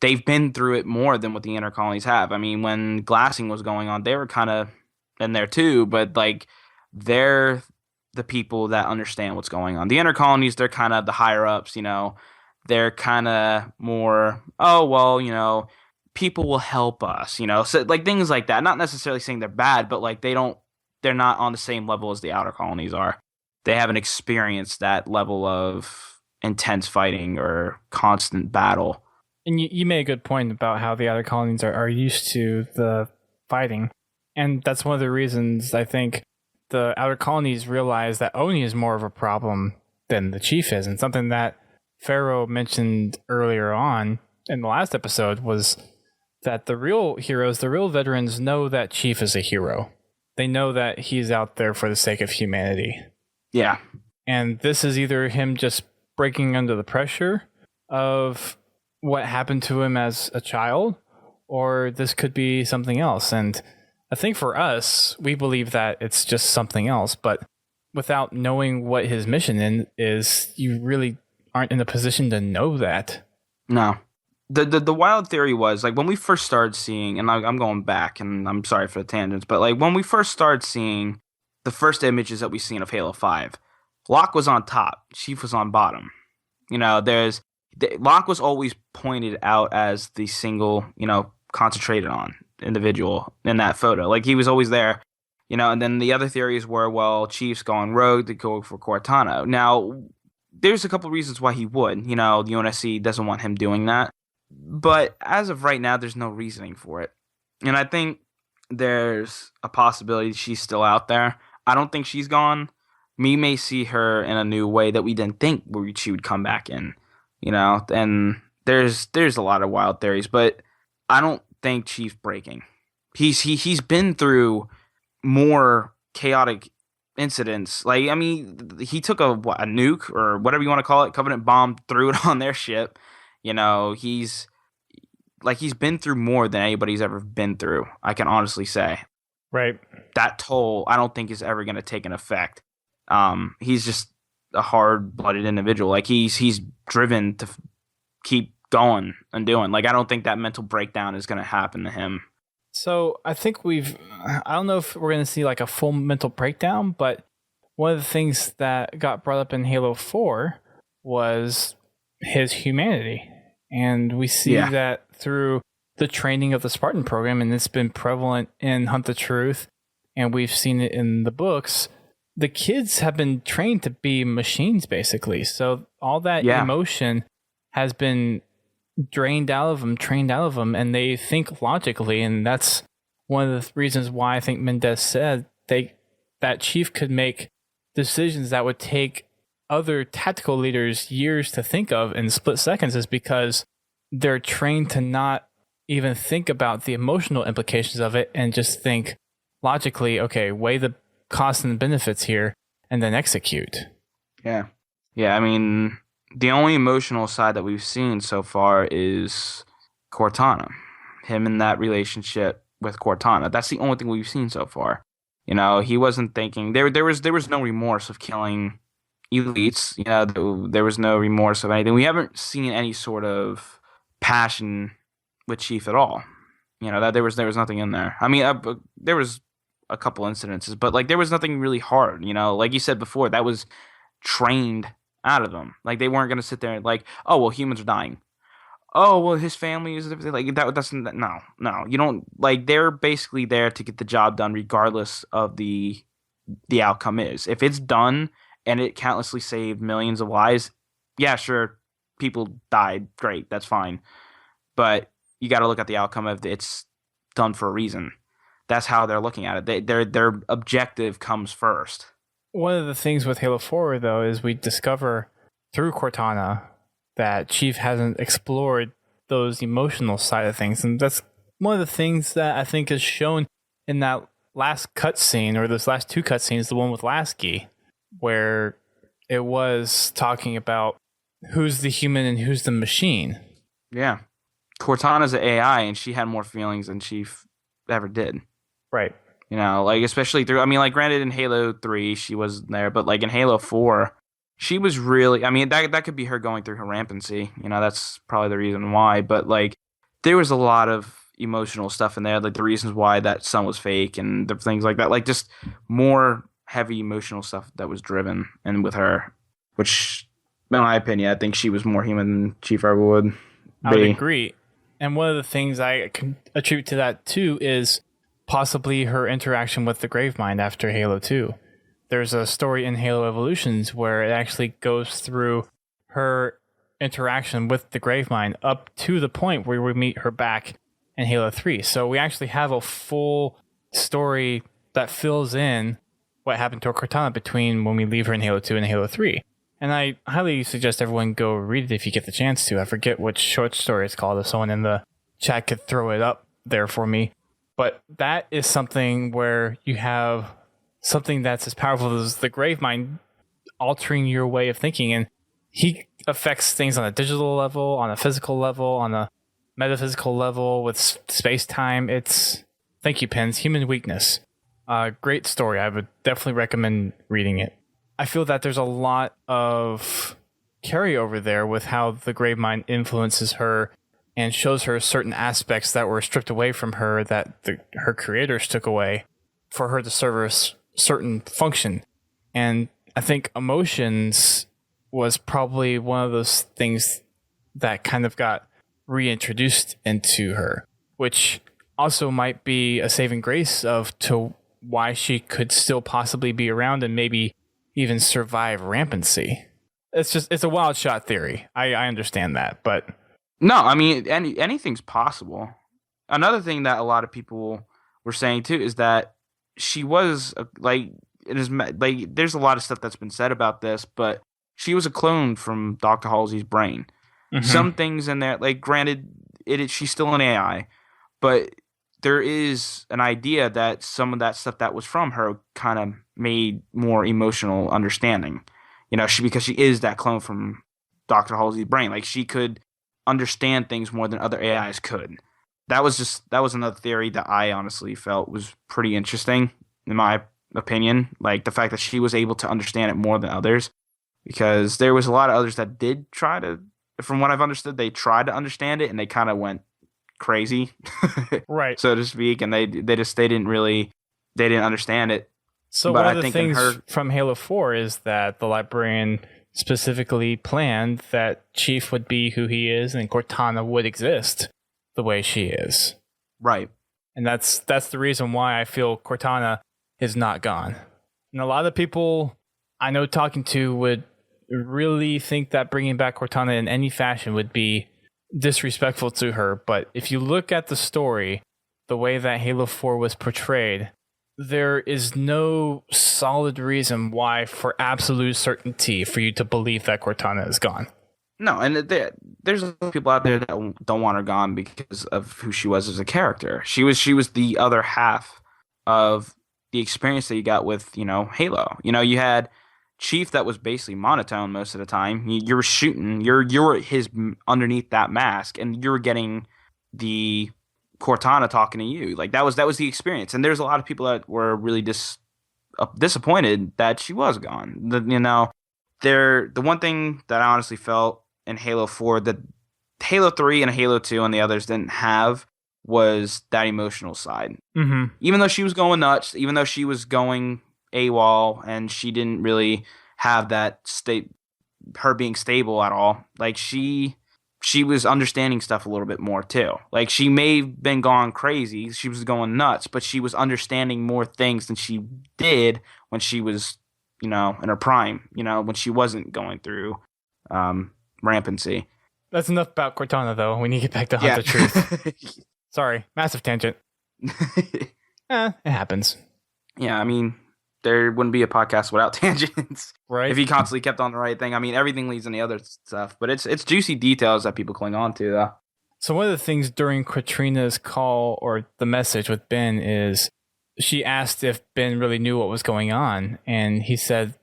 they've been through it more than what the inner colonies have. I mean, when glassing was going on, they were kind of in there too, but like they're the people that understand what's going on. The inner colonies, they're kind of the higher ups, they're kind of more, oh, well, people will help us, so like things like that. Not necessarily saying they're bad, but like they're not on the same level as the outer colonies are. They haven't experienced that level of intense fighting or constant battle. And you made a good point about how the outer colonies are used to the fighting. And that's one of the reasons I think the outer colonies realize that Oni is more of a problem than the Chief is. And something that FERO mentioned earlier on in the last episode was that the real heroes, the real veterans, know that Chief is a hero. They know that he's out there for the sake of humanity. Yeah. And this is either him just breaking under the pressure of what happened to him as a child, or this could be something else. And I think for us, we believe that it's just something else, but without knowing what his mission is, you really aren't in a position to know that. No. The wild theory was, like, when we first started seeing, and I'm going back, and I'm sorry for the tangents, but like when we first started seeing the first images that we've seen of Halo 5, Locke was on top, Chief was on bottom. Locke was always pointed out as the single, concentrated on individual in that photo. Like, he was always there, and then the other theories were, well, Chief's gone rogue to go for Cortana. Now, there's a couple reasons why he would. The UNSC doesn't want him doing that. But as of right now, there's no reasoning for it. And I think there's a possibility she's still out there. I don't think she's gone. We may see her in a new way that we didn't think she would come back in. And there's a lot of wild theories, but I don't think Chief's breaking. He's been through more chaotic incidents. Like, I mean, he took a nuke or whatever you want to call it, Covenant bomb, threw it on their ship. He's been through more than anybody's ever been through, I can honestly say. Right. That toll, I don't think is ever going to take an effect. He's just a hard-blooded individual. Like, he's driven to keep going and doing. Like, I don't think that mental breakdown is going to happen to him. So I think I don't know if we're going to see like a full mental breakdown, but one of the things that got brought up in Halo 4 was his humanity. And we see that through the training of the Spartan program, and it's been prevalent in Hunt the Truth, and we've seen it in the books. The kids have been trained to be machines, basically. So all that emotion has been trained out of them, and they think logically. And that's one of the reasons why I think Mendez said that Chief could make decisions that would take other tactical leaders years to think of in split seconds, is because they're trained to not even think about the emotional implications of it and just think logically, okay, weigh the costs and benefits here and then execute. Yeah. I mean, the only emotional side that we've seen so far is Cortana. Him in that relationship with Cortana. That's the only thing we've seen so far. He wasn't thinking there was no remorse of killing elites. There was no remorse of anything. We haven't seen any sort of passion with Chief at all. That there was nothing in there. I mean, there was a couple incidences, but like there was nothing really hard. Like you said before, that was trained out of them. Like, they weren't going to sit there and like, oh well, humans are dying. Oh well, his family is like that. That's no. You don't, like, they're basically there to get the job done, regardless of the outcome is. If it's done and it countlessly saved millions of lives, yeah, sure, people died, great, that's fine. But you got to look at the outcome of it's done for a reason. That's how they're looking at it. Their objective comes first. One of the things with Halo 4, though, is we discover through Cortana that Chief hasn't explored those emotional side of things. And that's one of the things that I think is shown in that last cutscene, or those last two cutscenes, the one with Lasky, where it was talking about who's the human and who's the machine. Yeah. Cortana's an AI, and she had more feelings than Chief ever did. Right. Like, especially through, I mean, like, granted, in Halo 3, she was there, but, like, in Halo 4, she was really, I mean, that could be her going through her rampancy. That's probably the reason why. But, like, there was a lot of emotional stuff in there, like the reasons why that sun was fake and the things like that. Like, just more heavy emotional stuff that was driven and with her, which, in my opinion, I think she was more human than Chief ever would be. I would agree. And one of the things I can attribute to that, too, is possibly her interaction with the Gravemind after Halo 2. There's a story in Halo Evolutions where it actually goes through her interaction with the Gravemind up to the point where we meet her back in Halo 3. So we actually have a full story that fills in what happened to Cortana between when we leave her in Halo 2 and Halo 3. And I highly suggest everyone go read it if you get the chance to. I forget which short story it's called. If someone in the chat could throw it up there for me. But that is something where you have something that's as powerful as the Gravemind altering your way of thinking. And he affects things on a digital level, on a physical level, on a metaphysical level with space-time. It's, thank you, Pens, Human Weakness. Great story. I would definitely recommend reading it. I feel that there's a lot of carryover there with how the Gravemind influences her and shows her certain aspects that were stripped away from her that her creators took away for her to serve certain function. And I think emotions was probably one of those things that kind of got reintroduced into her, which also might be a saving grace of to why she could still possibly be around and maybe even survive rampancy. It's a wild shot theory. I understand that, but No, I mean anything's possible. Another thing that a lot of people were saying too is that she was like it is like there's a lot of stuff that's been said about this, but she was a clone from Dr. Halsey's brain. Mhm. Some things in there, like granted, she's still an AI, but there is an idea that some of that stuff that was from her kind of made more emotional understanding. You know, because she is that clone from Dr. Halsey's brain. Like she could understand things more than other AIs could. That was another theory that I honestly felt was pretty interesting in my opinion. Like the fact that she was able to understand it more than others, because there was a lot of others that did try to, from what I've understood, they tried to understand it and they kind of went crazy, right. so to speak, and they didn't understand it. So But one I of the think in things her- from Halo 4 is that the librarian specifically planned that Chief would be who he is and Cortana would exist the way she is. Right. And that's the reason why I feel Cortana is not gone. And a lot of people I know talking to would really think that bringing back Cortana in any fashion would be disrespectful to her. But if you look at the story, the way that Halo 4 was portrayed, there is no solid reason why, for absolute certainty, for you to believe that Cortana is gone. No, and there's people out there that don't want her gone because of who she was as a character. She was the other half of the experience that you got with, you know, Halo. You know, you had Chief that was basically monotone most of the time. You were shooting, you're his underneath that mask, and you were getting the Cortana talking to you. Like that was the experience. And there's a lot of people that were really disappointed that she was gone. The one thing that I honestly felt in Halo 4 that Halo 3 and Halo 2 and the others didn't have was that emotional side. Mm-hmm. Even though she was going nuts, even though she was going AWOL, and she didn't really have that her being stable at all. Like she was understanding stuff a little bit more too. Like she may have been gone crazy, she was going nuts, but she was understanding more things than she did when she was, you know, in her prime, you know, when she wasn't going through rampancy. That's enough about Cortana, though. We need to get back to Hunt the Truth. Sorry, massive tangent. It happens. Yeah, I mean, there wouldn't be a podcast without tangents, right? If he constantly kept on the right thing. I mean, everything leads in the other stuff, but it's juicy details that people cling on to, though. So one of the things during Katrina's call or the message with Ben is she asked if Ben really knew what was going on, and he said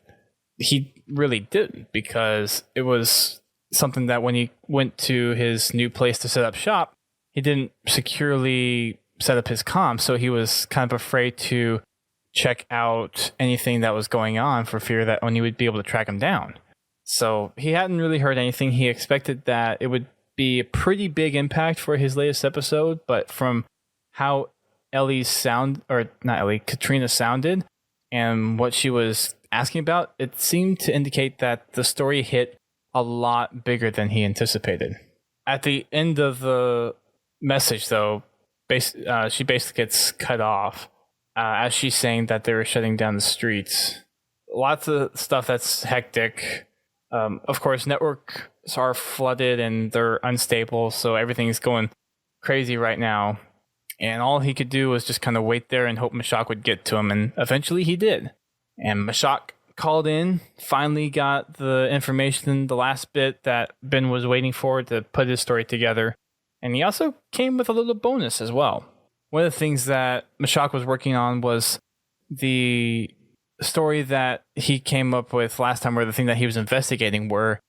he really didn't, because it was something that when he went to his new place to set up shop, he didn't securely set up his comm, so he was kind of afraid to check out anything that was going on for fear that when he would be able to track him down. So he hadn't really heard anything. He expected that it would be a pretty big impact for his latest episode, but from how Katrina sounded and what she was asking about, it seemed to indicate that the story hit a lot bigger than he anticipated. At the end of the message, though, she basically gets cut off as she's saying that they were shutting down the streets. Lots of stuff that's hectic. Of course, networks are flooded and they're unstable, so everything's going crazy right now. And all he could do was just kind of wait there and hope Mashak would get to him, and eventually he did. And Mashak called in, finally got the information, the last bit that Ben was waiting for to put his story together. And he also came with a little bonus as well. One of the things that Mashak was working on was the story that he came up with last time, or the thing that he was investigating, where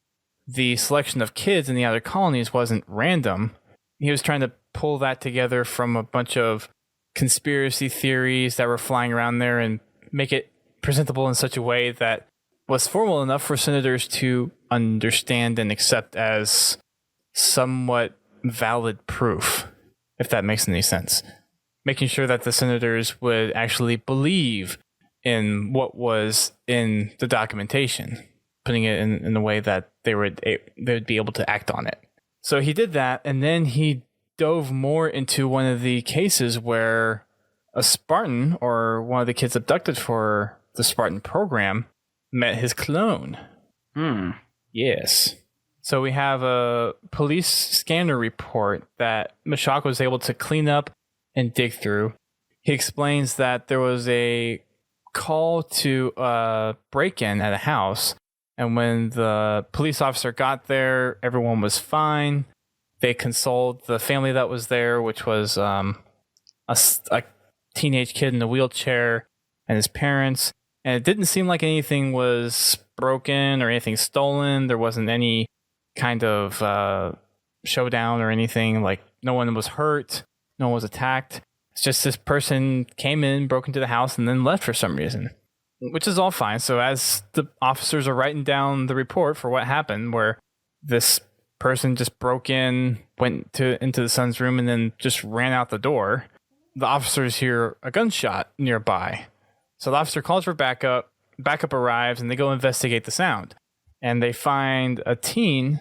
the selection of kids in the other colonies wasn't random. He was trying to pull that together from a bunch of conspiracy theories that were flying around there and make it presentable in such a way that was formal enough for senators to understand and accept as somewhat valid proof, if that makes any sense. Making sure that the senators would actually believe in what was in the documentation, putting it in a way that they would be able to act on it. So he did that, and then he dove more into one of the cases where a Spartan, or one of the kids abducted for the Spartan program, met his clone. Yes. So we have a police scanner report that Mashak was able to clean up and dig through. He explains that there was a call to a break-in at a house, and when the police officer got there, everyone was fine. They consoled the family that was there, which was a teenage kid in a wheelchair and his parents. And it didn't seem like anything was broken or anything stolen. There wasn't any kind of showdown or anything. Like, no one was hurt. No one was attacked. It's just this person came in, broke into the house, and then left for some reason, which is all fine. So as the officers are writing down the report for what happened, where this person just broke in, went into the son's room, and then just ran out the door, the officers hear a gunshot nearby. So the officer calls for backup. Backup arrives, and they go investigate the sound. And they find a teen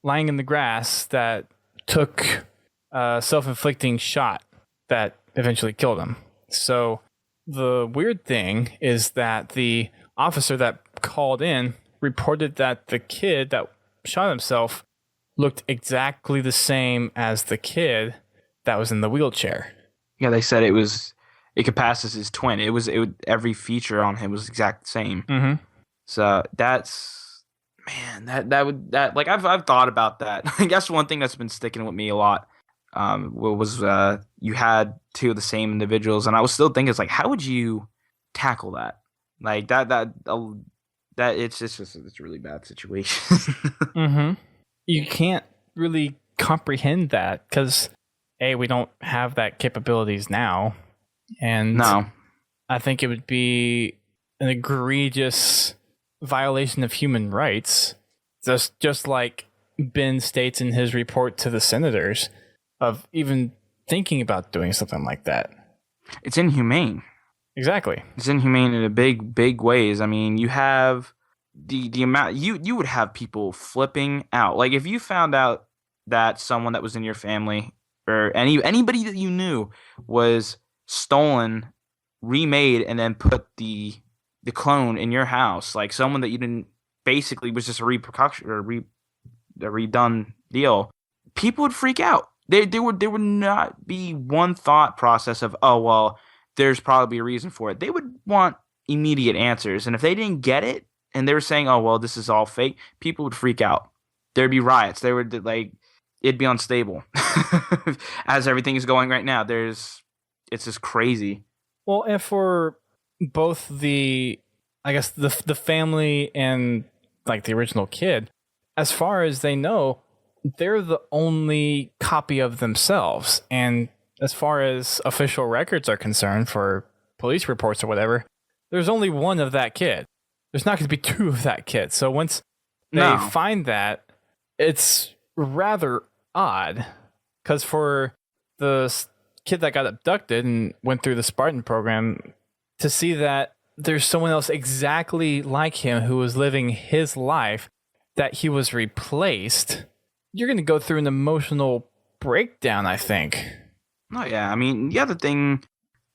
lying in the grass that took a self-inflicting shot that eventually killed him. So the weird thing is that the officer that called in reported that the kid that shot himself looked exactly the same as the kid that was in the wheelchair. Yeah, they said it could pass as his twin. Every feature on him was exact same. Mm-hmm. So that's, man, that like I've thought about that. I guess one thing that's been sticking with me a lot was you had two of the same individuals, and I was still thinking, it's like, how would you tackle that? Like that it's a really bad situation. Mm-hmm. You can't really comprehend that because we don't have that capabilities now, and no, I think it would be an egregious violation of human rights, just like Ben states in his report to the senators, of even thinking about doing something like that. It's inhumane. Exactly. It's inhumane in a big ways. I mean, you have the amount you would have people flipping out. Like, if you found out that someone that was in your family or anybody that you knew was stolen, remade, and then put the clone in your house, like someone that you didn't, basically was just a repercussion or a redone deal, people would freak out. There would not be one thought process of, oh, well, there's probably a reason for it. They would want immediate answers. And if they didn't get it and they were saying, oh, well, this is all fake, people would freak out. There'd be riots. They would, like, it'd be unstable. As everything is going right now, it's just crazy. Well, and for both the family and like the original kid, as far as they know, they're the only copy of themselves. And as far as official records are concerned for police reports or whatever, there's only one of that kid. There's not going to be two of that kid. So once they find that, it's rather odd, because for the kid that got abducted and went through the Spartan program, to see that there's someone else exactly like him who was living his life, that he was replaced, you're going to go through an emotional breakdown, I think. Oh, yeah. I mean, the other thing,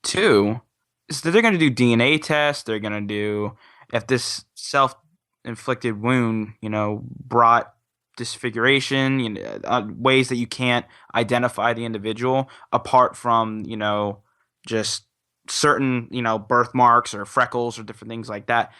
too, is that they're going to do DNA tests. They're going to do, if this self-inflicted wound, brought disfiguration, ways that you can't identify the individual apart from, just certain, birthmarks or freckles or different things like that.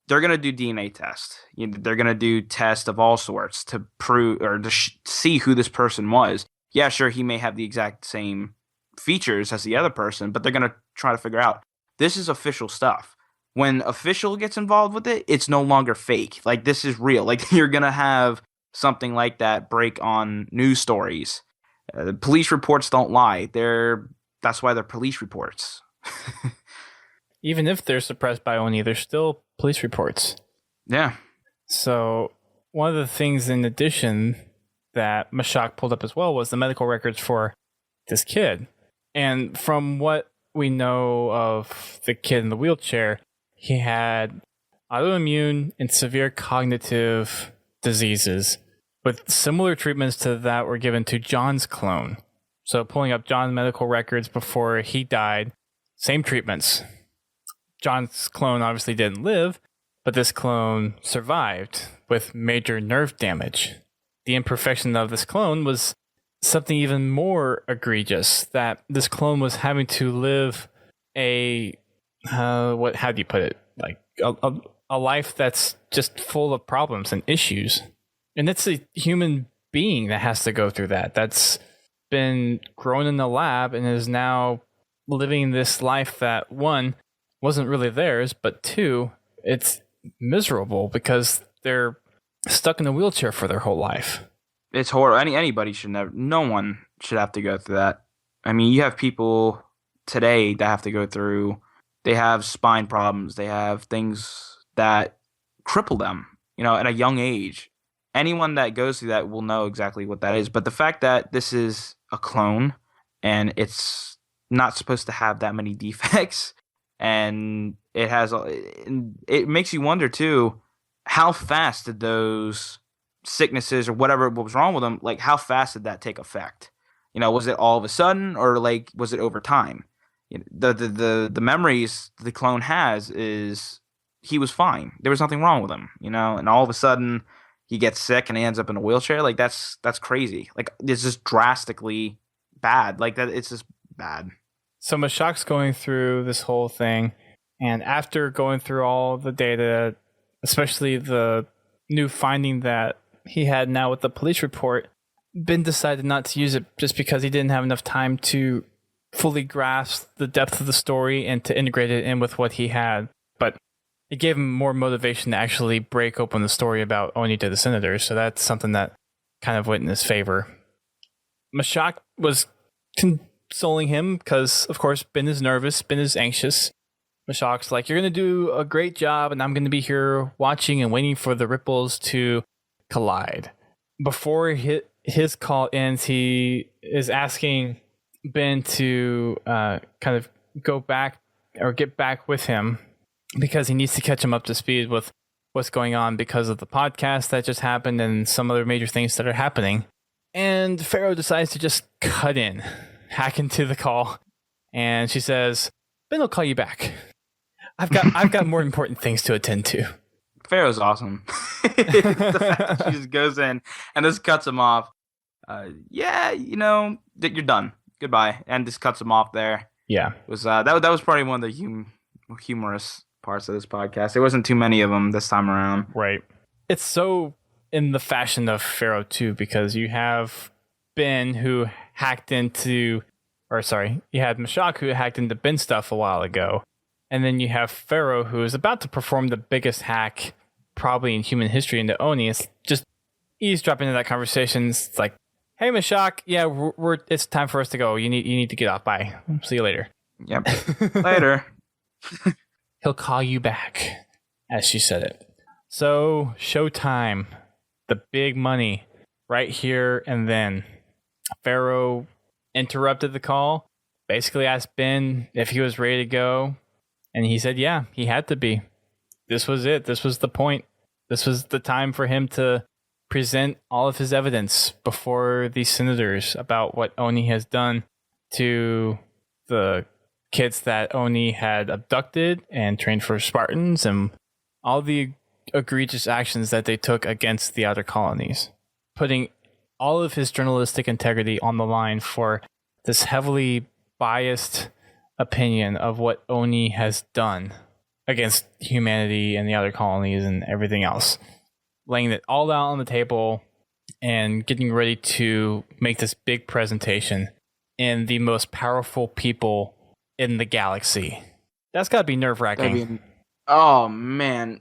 They're going to do DNA tests. They're going to do tests of all sorts to prove or to see who this person was. Yeah, sure, he may have the exact same features as the other person, but they're going to try to figure out, this is official stuff. When official gets involved with it, it's no longer fake. Like, this is real. Like, you're going to have something like that break on news stories. Police reports don't lie. That's why they're police reports. Even if they're suppressed by ONI, they're still police reports. Yeah. So one of the things in addition that Mashak pulled up as well was the medical records for this kid. And from what we know of the kid in the wheelchair, he had autoimmune and severe cognitive diseases, with similar treatments to that were given to John's clone. So pulling up John's medical records before he died, same treatments. John's clone obviously didn't live, but this clone survived with major nerve damage. The imperfection of this clone was something even more egregious, that this clone was having to live how do you put it? Like a life that's just full of problems and issues. And it's a human being that has to go through that. That's been grown in the lab and is now living this life that, one, wasn't really theirs, but two, it's miserable because they're stuck in a wheelchair for their whole life. It's horrible. Anybody should never. No one should have to go through that. I mean, you have people today that have to go through. They have spine problems. They have things that cripple them. At a young age. Anyone that goes through that will know exactly what that is. But the fact that this is a clone and it's not supposed to have that many defects, and it makes you wonder too, how fast did those sicknesses or whatever what was wrong with them, like how fast did that take effect? Was it all of a sudden, or like was it over time? The memories the clone has is he was fine. There was nothing wrong with him, and all of a sudden he gets sick and he ends up in a wheelchair. Like that's crazy. Like it's just drastically bad. Like that, it's just bad. So Mashak's going through this whole thing, and after going through all the data, especially the new finding that he had now with the police report, Ben decided not to use it just because he didn't have enough time to fully grasp the depth of the story and to integrate it in with what he had. But it gave him more motivation to actually break open the story about Oni to the Senators, so that's something that kind of went in his favor. Mashak was consoling him because, of course, Ben is nervous, Ben is anxious. Mashak's like, you're going to do a great job, and I'm going to be here watching and waiting for the ripples to collide. Before his call ends, he is asking Ben to kind of go back or get back with him because he needs to catch him up to speed with what's going on because of the podcast that just happened and some other major things that are happening. And FERO decides to just hack into the call, and she says, Ben will call you back. I've got more important things to attend to. FERO's awesome. The fact that she just goes in and just cuts him off. You're done. Goodbye. And just cuts him off there. Yeah. It was that was probably one of the humorous parts of this podcast. There wasn't too many of them this time around. Right. It's so in the fashion of FERO too, because you have Ben who you had Mashak who hacked into Ben stuff a while ago. And then you have FERO who is about to perform the biggest hack probably in human history into Oni. It's just eavesdropping into that conversation. It's like, hey Mashak, yeah, it's time for us to go. You need to get off. Bye. See you later. Yep. Later. He'll call you back, as she said it. So, showtime. The big money. Right here and then. FERO interrupted the call. Basically asked Ben if he was ready to go. And he said, yeah, he had to be. This was it. This was the point. This was the time for him to present all of his evidence before the senators about what Oni has done to the kids that Oni had abducted and trained for Spartans and all the egregious actions that they took against the other colonies, putting all of his journalistic integrity on the line for this heavily biased opinion of what Oni has done against humanity and the other colonies and everything else, laying it all out on the table and getting ready to make this big presentation in the most powerful people in the galaxy. That's got to be nerve-wracking. Oh, man.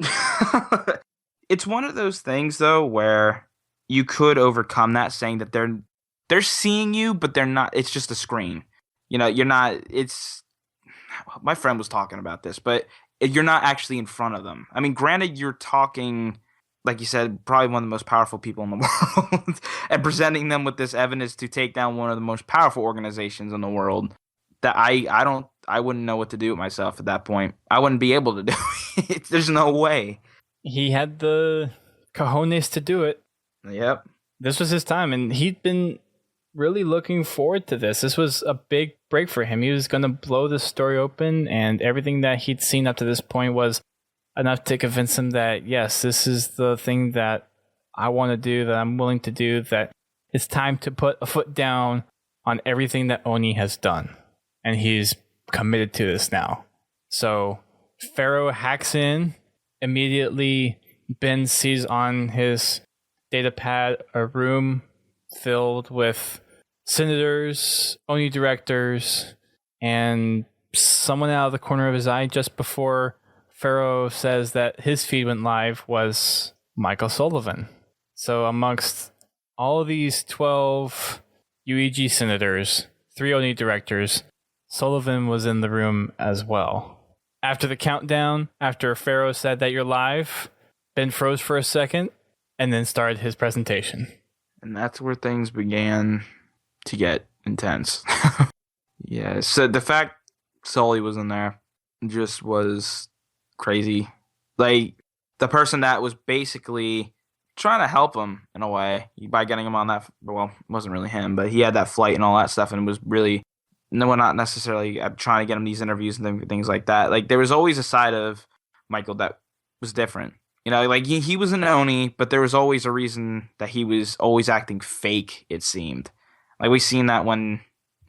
It's one of those things, though, where you could overcome that saying that they're seeing you, but they're not. It's just a screen. You're not. It's. My friend was talking about this, but you're not actually in front of them. I mean, granted, you're talking, like you said, probably one of the most powerful people in the world, and presenting them with this evidence to take down one of the most powerful organizations in the world. That I wouldn't know what to do with myself at that point. I wouldn't be able to do There's no way. He had the cojones to do it. Yep. This was his time, and he'd been really looking forward to this. This was a big break for him. He was going to blow this story open, and everything that he'd seen up to this point was enough to convince him that, yes, this is the thing that I want to do, that I'm willing to do, that it's time to put a foot down on everything that Oni has done. And he's committed to this now. So FERO hacks in. Immediately, Ben sees on his data pad a room filled with senators, Oni directors, and someone out of the corner of his eye just before FERO says that his feed went live was Michael Sullivan. So amongst all of these 12 UEG senators, 3 Oni directors, Sullivan was in the room as well. After the countdown, after FERO said that you're live, Ben froze for a second and then started his presentation. And that's where things began to get intense. Yeah, so the fact Sully was in there just was crazy. Like, the person that was basically trying to help him in a way by getting him on that, well, it wasn't really him, but he had that flight and all that stuff, and was really, no, not necessarily trying to get him these interviews and things like that. Like, there was always a side of Michael that was different. You know, like, he was an Oni, but there was always a reason that he was always acting fake, it seemed. Like, we seen that when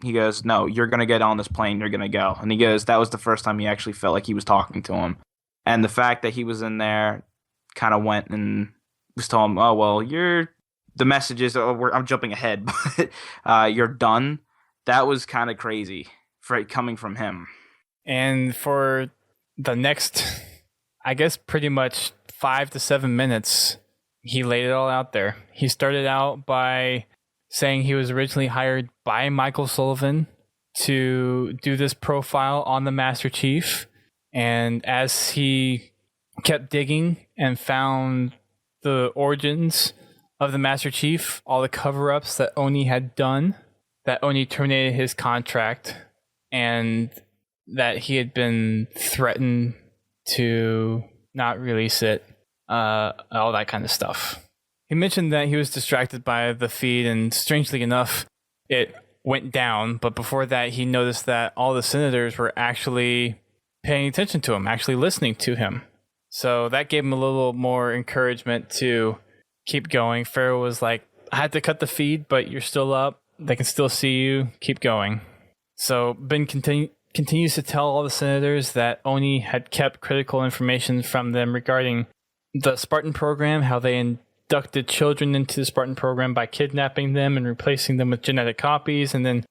he goes, no, you're going to get on this plane, you're going to go. And he goes, that was the first time he actually felt like he was talking to him. And the fact that he was in there kind of went and was telling him, oh, well, the message is, I'm jumping ahead, but you're done. That was kind of crazy for it coming from him. And for the next, I guess, pretty much 5 to 7 minutes, he laid it all out there. He started out by saying he was originally hired by Michael Sullivan to do this profile on the Master Chief. And as he kept digging and found the origins of the Master Chief, all the cover-ups that Oni had done, that Oni terminated his contract, and that he had been threatened to not release it, all that kind of stuff. He mentioned that he was distracted by the feed, and strangely enough, it went down. But before that, he noticed that all the senators were actually paying attention to him, actually listening to him. So that gave him a little more encouragement to keep going. FERO was like, I had to cut the feed, but you're still up. They can still see you. Keep going. So Ben continues to tell all the senators that Oni had kept critical information from them regarding the Spartan program, how they inducted children into the Spartan program by kidnapping them and replacing them with genetic copies, and then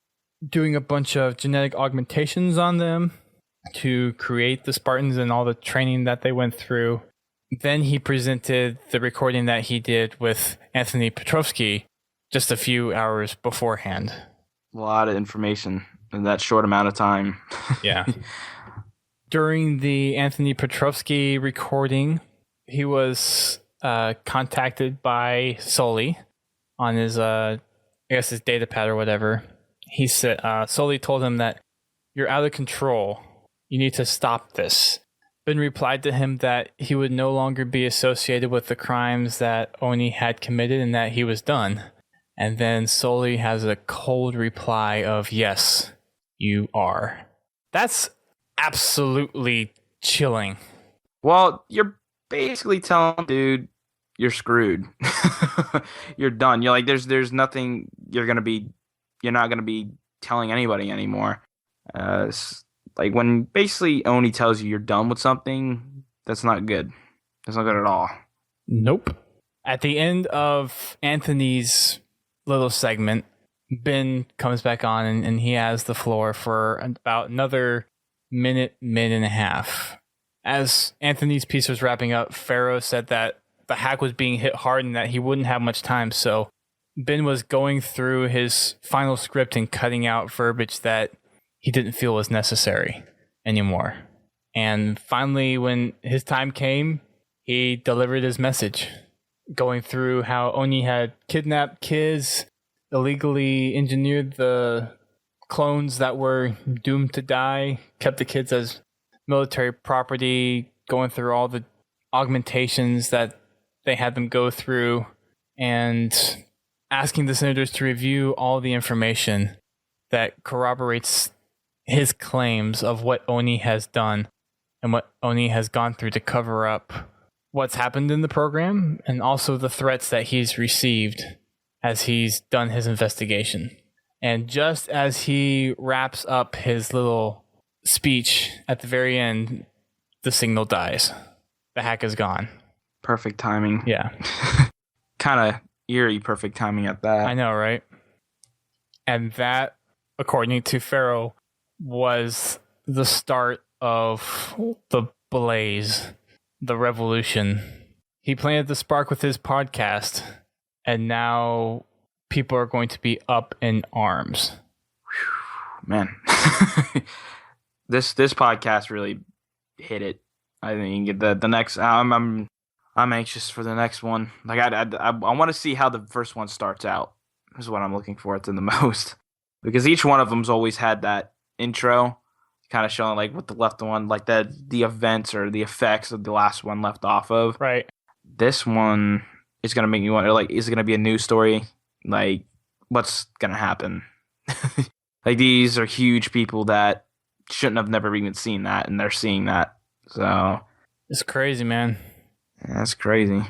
doing a bunch of genetic augmentations on them to create the Spartans and all the training that they went through. Then he presented the recording that he did with Anthony Petrovsky just a few hours beforehand. A lot of information in that short amount of time. Yeah. During the Anthony Petrovsky recording, he was contacted by Sully on his, I guess his data pad or whatever. He said, Sully told him that you're out of control. You need to stop this. Ben replied to him that he would no longer be associated with the crimes that Oni had committed and that he was done. And then Sully has a cold reply of, yes, you are. That's absolutely chilling. Well, you're basically telling dude, you're screwed. You're done. You're like, there's nothing you're not gonna be telling anybody anymore. Like, when basically Oni tells you you're done with something, that's not good. That's not good at all. Nope. At the end of Anthony's little segment, Ben comes back on and he has the floor for about another minute and a half. As Anthony's piece was wrapping up, FERO said that the hack was being hit hard and that he wouldn't have much time, so Ben was going through his final script and cutting out verbiage that he didn't feel was necessary anymore. And finally, when his time came, he delivered his message, going through how Oni had kidnapped kids, illegally engineered the clones that were doomed to die, kept the kids as military property, going through all the augmentations that they had them go through and asking the senators to review all the information that corroborates his claims of what Oni has done and what Oni has gone through to cover up what's happened in the program and also the threats that he's received as he's done his investigation. And just as he wraps up his little speech at the very end, the signal dies. The hack is gone. Perfect timing. Yeah. Kind of eerie perfect timing at that. I know, right? And that, according to FERO, was the start of the blaze, the revolution. He planted the spark with his podcast, and now people are going to be up in arms. Man, this podcast really hit it. I think the next I'm anxious for the next one. Like I want to see how the first one starts out. Is what I'm looking forward to the most, because each one of them's always had that intro, kind of showing like what the left one, like the events or the effects of the last one left off of. Right. This one is gonna make me wonder, like, is it gonna be a news story? Like, what's gonna happen? Like, these are huge people that shouldn't have never even seen that, and they're seeing that. So it's crazy, man. Yeah, that's crazy.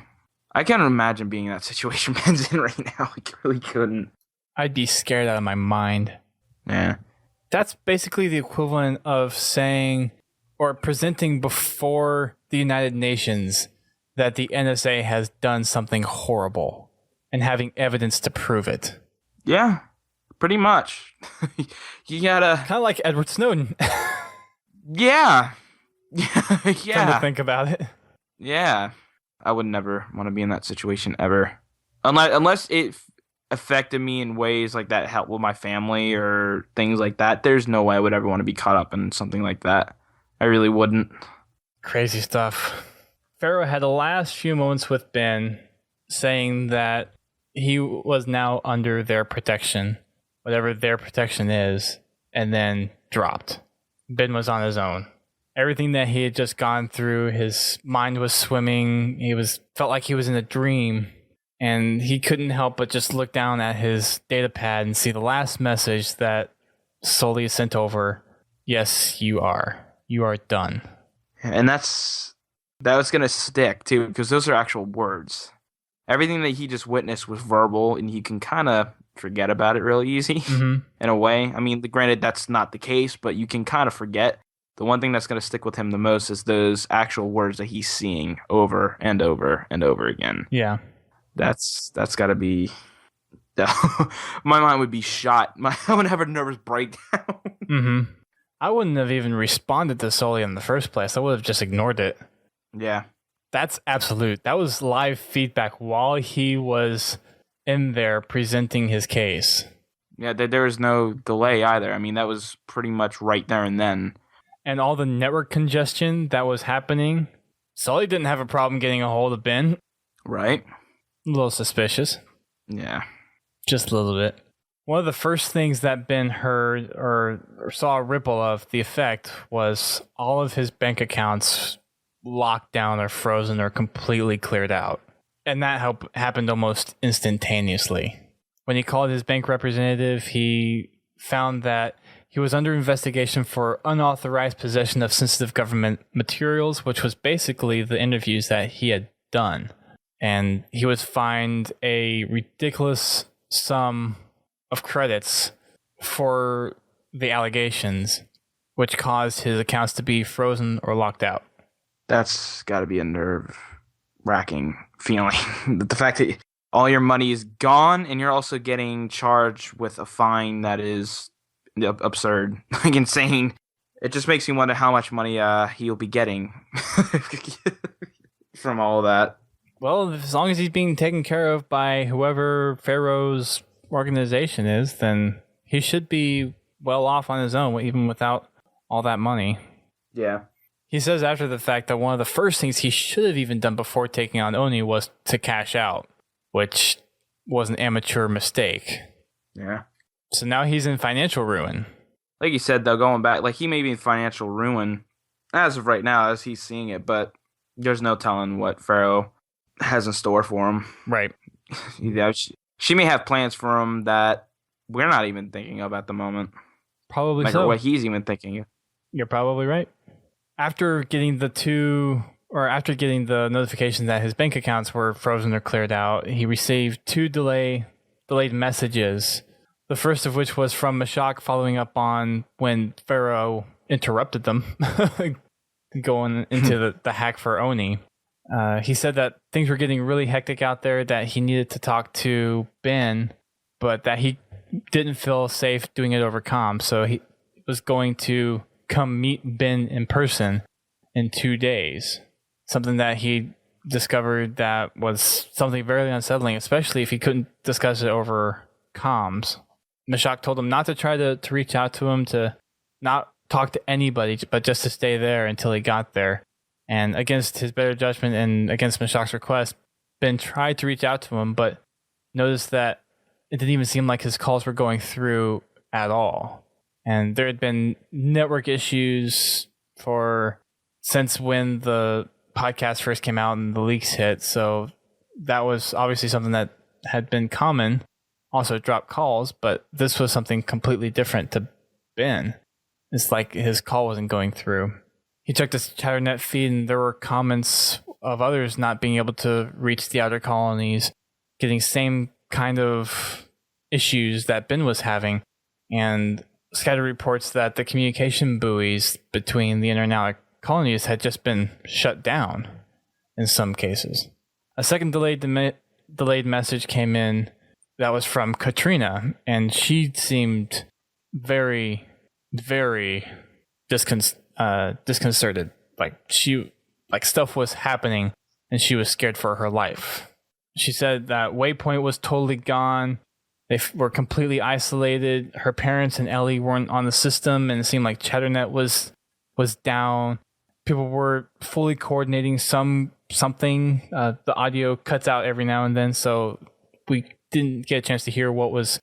I can't imagine being in that situation Ben's in right now. I really couldn't. I'd be scared out of my mind. Yeah. That's basically the equivalent of saying or presenting before the United Nations that the NSA has done something horrible and having evidence to prove it. Yeah, pretty much. You gotta... Kind of like Edward Snowden. Yeah. Yeah. Come to think about it. Yeah. I would never want to be in that situation ever. Unless it affected me in ways like that helped with my family or things like that. There's no way I would ever want to be caught up in something like that. I really wouldn't. Crazy stuff. FERO had the last few moments with Ben saying that he was now under their protection, whatever their protection is, and then dropped. Ben was on his own. Everything that he had just gone through, his mind was swimming. Felt like he was in a dream, and he couldn't help but just look down at his data pad and see the last message that Sully sent over. Yes, you are. You are done. And that was going to stick, too, because those are actual words. Everything that he just witnessed was verbal, and he can kind of forget about it really easy in a way. I mean, granted, that's not the case, but you can kind of forget. The one thing that's going to stick with him the most is those actual words that he's seeing over and over and over again. Yeah. That's got to be... My mind would be shot. I would have a nervous breakdown. I wouldn't have even responded to Sully in the first place. I would have just ignored it. Yeah. That's absolute. That was live feedback while he was in there presenting his case. Yeah, there was no delay either. I mean, that was pretty much right there and then. And all the network congestion that was happening, Sully didn't have a problem getting a hold of Ben. Right. A little suspicious. Yeah. Just a little bit. One of the first things that Ben heard or saw a ripple of the effect was all of his bank accounts locked down or frozen or completely cleared out. And that happened almost instantaneously. When he called his bank representative, he found that he was under investigation for unauthorized possession of sensitive government materials, which was basically the interviews that he had done. And he was fined a ridiculous sum of credits for the allegations, which caused his accounts to be frozen or locked out. That's got to be a nerve-wracking feeling. The fact that all your money is gone and you're also getting charged with a fine that is absurd, like insane. It just makes me wonder how much money he'll be getting from all of that. Well, as long as he's being taken care of by whoever FERO's organization is, then he should be well off on his own, even without all that money. Yeah. He says after the fact that one of the first things he should have even done before taking on Oni was to cash out, which was an amateur mistake. Yeah. So now he's in financial ruin. Like you said, though, going back, like he may be in financial ruin. as of right now, as he's seeing it, but there's no telling what FERO has in store for him. Right. She may have plans for him that we're not even thinking of at the moment. Probably so. Or what he's even thinking of. You're probably right. After getting the notification that his bank accounts were frozen or cleared out, he received 2 delayed messages. The first of which was from Mashak following up on when FERO interrupted them going into the hack for Oni. He said that things were getting really hectic out there, that he needed to talk to Ben, but that he didn't feel safe doing it over comm. So he was going to come meet Ben in person in 2 days. Something that he discovered that was something very unsettling, especially if he couldn't discuss it over comms. Mashak told him not to try to reach out to him, to not talk to anybody, but just to stay there until he got there. And against his better judgment and against Mashak's request, Ben tried to reach out to him, but noticed that it didn't even seem like his calls were going through at all. And there had been network issues since when the podcast first came out and the leaks hit. So that was obviously something that had been common. Also dropped calls, but this was something completely different to Ben. It's like his call wasn't going through. He checked his ChatterNet feed and there were comments of others not being able to reach the outer colonies, getting same kind of issues that Ben was having, and scattered reports that the communication buoys between the inner and outer colonies had just been shut down in some cases. A second delayed message came in that was from Katrina, and she seemed very, very disconcerted. Like stuff was happening and she was scared for her life. She said that Waypoint was totally gone. They were completely isolated. Her parents and Ellie weren't on the system, and it seemed like ChatterNet was down. People were fully coordinating something. The audio cuts out every now and then, so we didn't get a chance to hear what was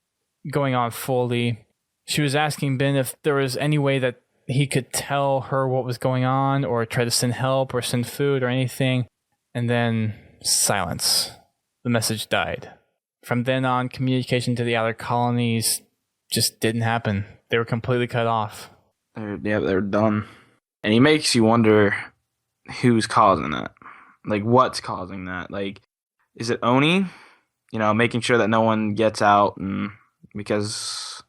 going on fully. She was asking Ben if there was any way that he could tell her what was going on or try to send help or send food or anything. And then silence. The message died. From then on, communication to the outer colonies just didn't happen. They were completely cut off. They're done. And he makes you wonder who's causing that. Like, what's causing that? Like, is it Oni? You know, making sure that no one gets out, and because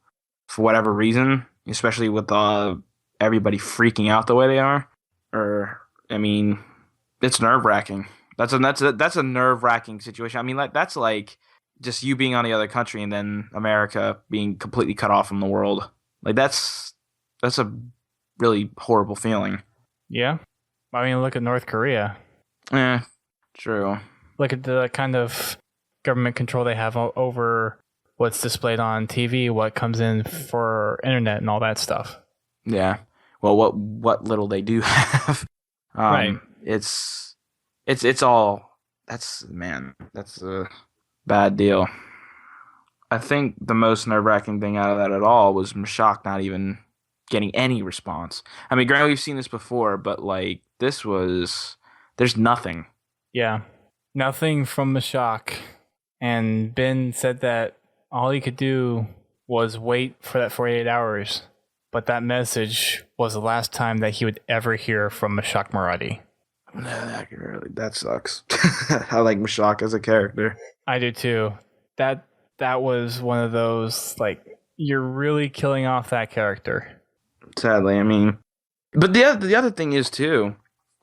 for whatever reason, especially with everybody freaking out the way they are. Or, I mean, it's nerve-wracking. That's a nerve-wracking situation. I mean, that's like just you being on the other country and then America being completely cut off from the world. Like, that's a really horrible feeling. Yeah. I mean, look at North Korea. True. Look at the kind of government control they have over what's displayed on TV, what comes in for internet and all that stuff. Yeah. Well, what little they do have. Right. It's all, that's a bad deal. I think the most nerve-wracking thing out of that at all was Mashak not even getting any response. I mean, granted, we've seen this before, but like there's nothing. Yeah. Nothing from Mashak. And Ben said that all he could do was wait for that 48 hours. But that message was the last time that he would ever hear from Mashak Marathi. That sucks. I like Mashak as a character. I do too. That was one of those, like, you're really killing off that character. Sadly, I mean. But the other thing is, too,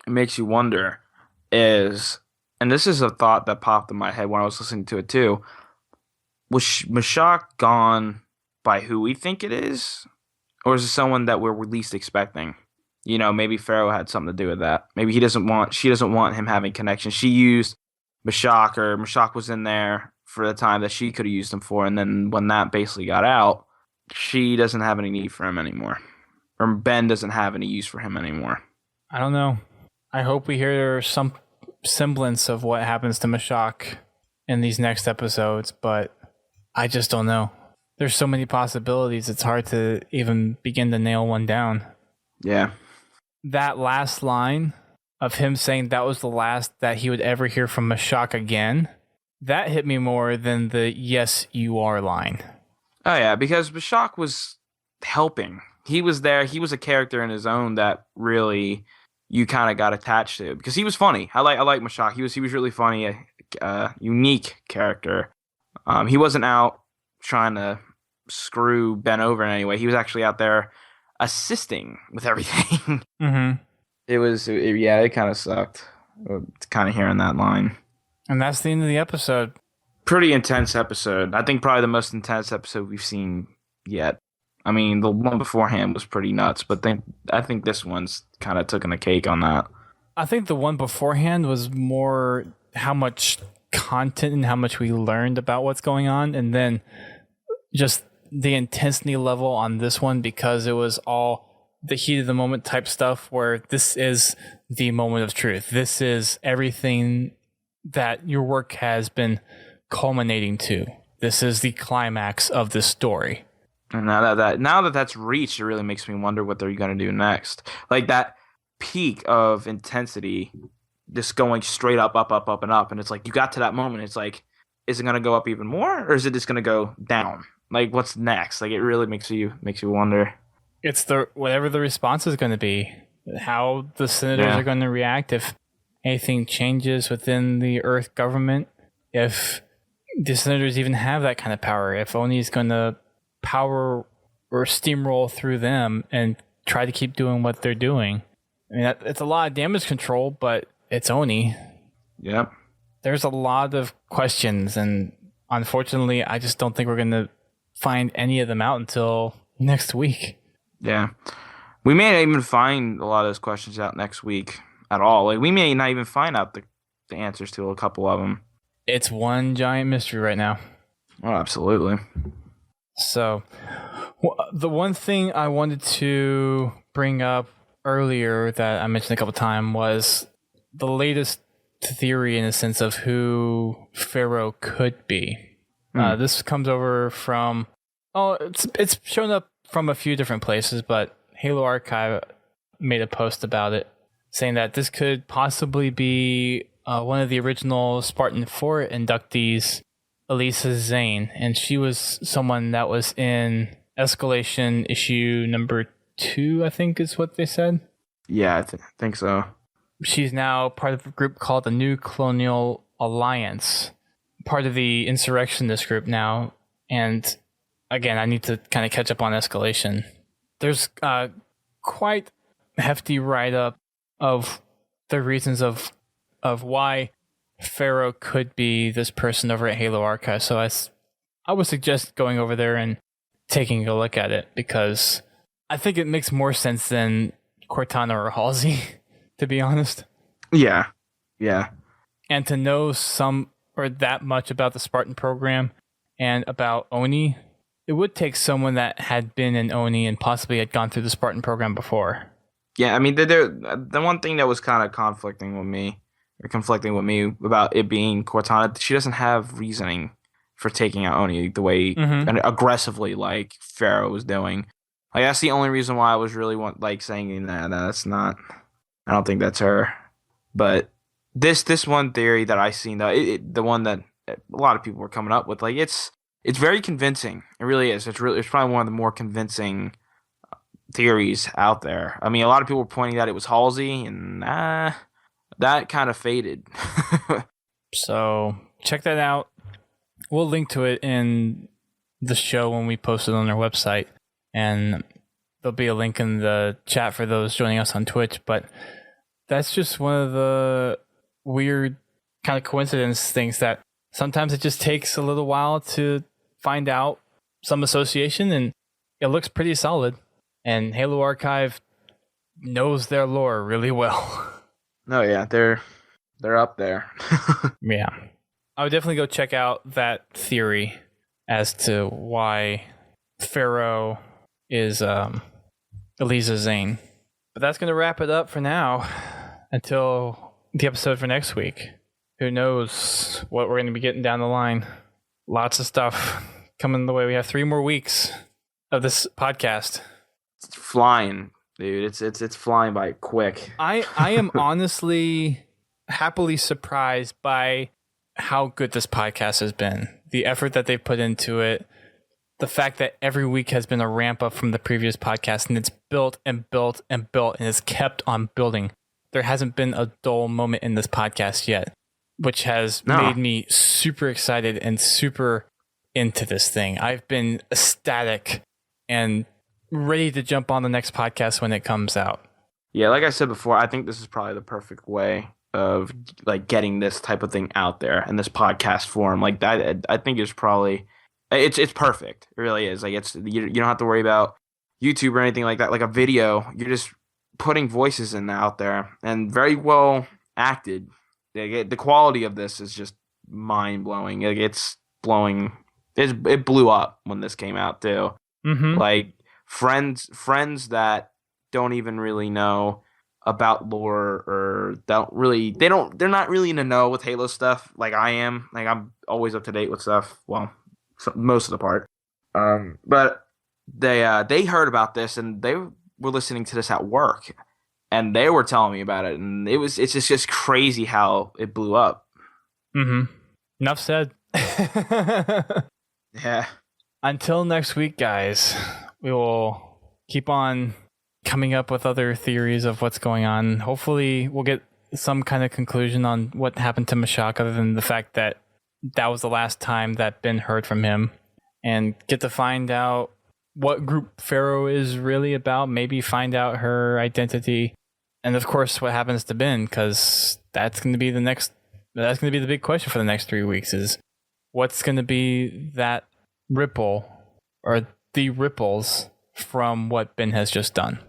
it makes you wonder, is, and this is a thought that popped in my head when I was listening to it, too. Was Mashak gone by who we think it is? Or is it someone that we're least expecting? You know, maybe FERO had something to do with that. Maybe she doesn't want him having connection. She used Mashak, or Mashak was in there for the time that she could have used him for, and then when that basically got out, she doesn't have any need for him anymore. Or Ben doesn't have any use for him anymore. I don't know. I hope we hear some semblance of what happens to Mashak in these next episodes, but I just don't know. There's so many possibilities, it's hard to even begin to nail one down. Yeah. that last line of him saying that was the last that he would ever hear from Mashak again, that hit me more than the "yes, you are" line. Oh yeah, because Mashak was helping. He was there. He was a character in his own that really you kind of got attached to because he was funny. I like Mashak. He was really funny, a unique character. He wasn't out trying to screw Ben over in any way. He was actually out there assisting with everything. Mm-hmm. It kind of sucked. Kind of hearing that line. And that's the end of the episode. Pretty intense episode. I think probably the most intense episode we've seen yet. I mean, the one beforehand was pretty nuts, but I think this one's kind of taking the cake on that. I think the one beforehand was more how much content and how much we learned about what's going on, and then just the intensity level on this one because it was all the heat of the moment type stuff where this is the moment of truth. This is everything that your work has been culminating to. This is the climax of this story. And now that that's reached, it really makes me wonder what they're going to do next. Like that peak of intensity, just going straight up, up, up, up, and up. And it's like you got to that moment. It's like, is it going to go up even more, or is it just going to go down? Like, what's next? Like, it really makes you wonder. It's whatever the response is going to be, how the senators are going to react if anything changes within the Earth government, if the senators even have that kind of power, if Oni is going to power or steamroll through them and try to keep doing what they're doing. I mean, it's a lot of damage control, but it's Oni. Yep. There's a lot of questions, and unfortunately, I just don't think we're going to find any of them out until next week. Yeah. We may not even find a lot of those questions out next week at all. Like, we may not even find out the answers to a couple of them. It's one giant mystery right now. Oh, absolutely. So, the one thing I wanted to bring up earlier that I mentioned a couple times was the latest theory in the sense of who FERO could be. This comes over from... it's shown up from a few different places, but Halo Archive made a post about it, saying that this could possibly be one of the original Spartan IV inductees, Ilsa Zane, and she was someone that was in Escalation issue number 2, I think is what they said. Yeah, I think so. She's now part of a group called the New Colonial Alliance, part of the insurrectionist group now, and again, I need to kind of catch up on Escalation. There's quite hefty write-up of the reasons of why FERO could be this person over at Halo Archive. So I would suggest going over there and taking a look at it because I think it makes more sense than Cortana or Halsey, to be honest. Yeah. And to know some or that much about the Spartan program and about Oni, it would take someone that had been in Oni and possibly had gone through the Spartan program before. Yeah, I mean, the one thing that was kind of conflicting with me about it being Cortana, she doesn't have reasoning for taking out Oni the way aggressively like FERO was doing. Like, that's the only reason why I was really saying that's not. I don't think that's her. But this one theory that I seen, though, the one that a lot of people were coming up with, like it's very convincing. It really is. It's probably one of the more convincing theories out there. I mean, a lot of people were pointing that it was Halsey, and that kind of faded. So check that out. We'll link to it in the show when we post it on our website, and there'll be a link in the chat for those joining us on Twitch. But that's just one of the weird kind of coincidence things that sometimes it just takes a little while to find out some association, and it looks pretty solid. And Halo Archive knows their lore really well. Oh yeah, they're up there. Yeah. I would definitely go check out that theory as to why FERO is Ilsa Zane. But that's going to wrap it up for now until the episode for next week. Who knows what we're going to be getting down the line. Lots of stuff coming the way. We have 3 more weeks of this podcast. It's flying. dude. It's flying by quick. I am honestly happily surprised by how good this podcast has been. The effort that they've put into it. The fact that every week has been a ramp up from the previous podcast, and it's built and built and built and it's kept on building. There hasn't been a dull moment in this podcast yet, which has made me super excited and super into this thing. I've been ecstatic and ready to jump on the next podcast when it comes out. Yeah, like I said before, I think this is probably the perfect way of like getting this type of thing out there in this podcast form. Like that, I think is probably it's perfect. It really is. Like you don't have to worry about YouTube or anything like that. Like a video, you're just putting voices in out there and very well acted. The quality of this is just mind blowing. It's blowing. It blew up when this came out too. Mm-hmm. Like friends that don't even really know about lore or they're not really in the know with Halo stuff like I am. Like I'm always up to date with stuff. Well, most of the part. But they heard about this and they were listening to this at work and they were telling me about it and it's just crazy how it blew up. Mm-hmm. Enough said. Yeah. Until next week, guys, we will keep on coming up with other theories of what's going on. Hopefully we'll get some kind of conclusion on what happened to Mashak, other than the fact that that was the last time that Ben heard from him, and get to find out what group FERO is really about, maybe find out her identity, and of course what happens to Ben, because that's going to be the big question for the next 3 weeks, is what's going to be that ripple or the ripples from what Ben has just done.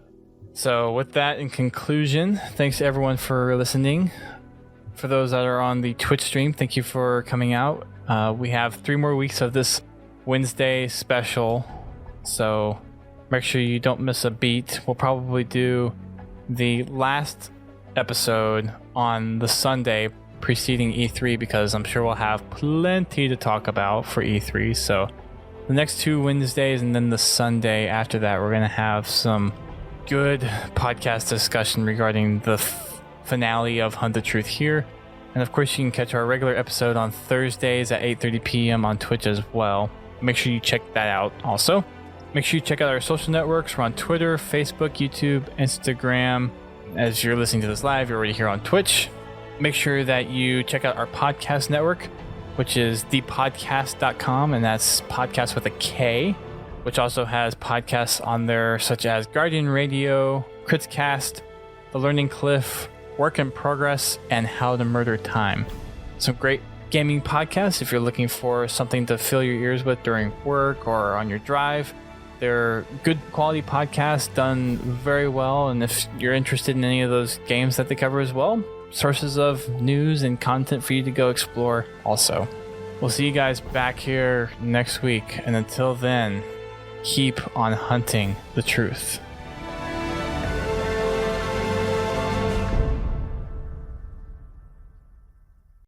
So with that in conclusion, thanks to everyone for listening. For those that are on the Twitch stream, thank you for coming out. We have 3 more weeks of this Wednesday special, so make sure you don't miss a beat. We'll probably do the last episode on the Sunday preceding E3 because I'm sure we'll have plenty to talk about for E3. So the next 2 Wednesdays and then the Sunday after that, we're going to have some good podcast discussion regarding the finale of Hunt the Truth here. And of course, you can catch our regular episode on Thursdays at 8:30 p.m. on Twitch as well. Make sure you check that out also. Make sure you check out our social networks. We're on Twitter, Facebook, YouTube, Instagram. As you're listening to this live, you're already here on Twitch. Make sure that you check out our podcast network, which is thepodcast.com, and that's podcast with a K, which also has podcasts on there such as Guardian Radio, Critscast, The Learning Cliff, Work in Progress, and How to Murder Time. Some great gaming podcasts if you're looking for something to fill your ears with during work or on your drive. They're good quality podcasts done very well, and if you're interested in any of those games that they cover as well, sources of news and content for you to go explore also. We'll see you guys back here next week, and until then, keep on hunting the truth.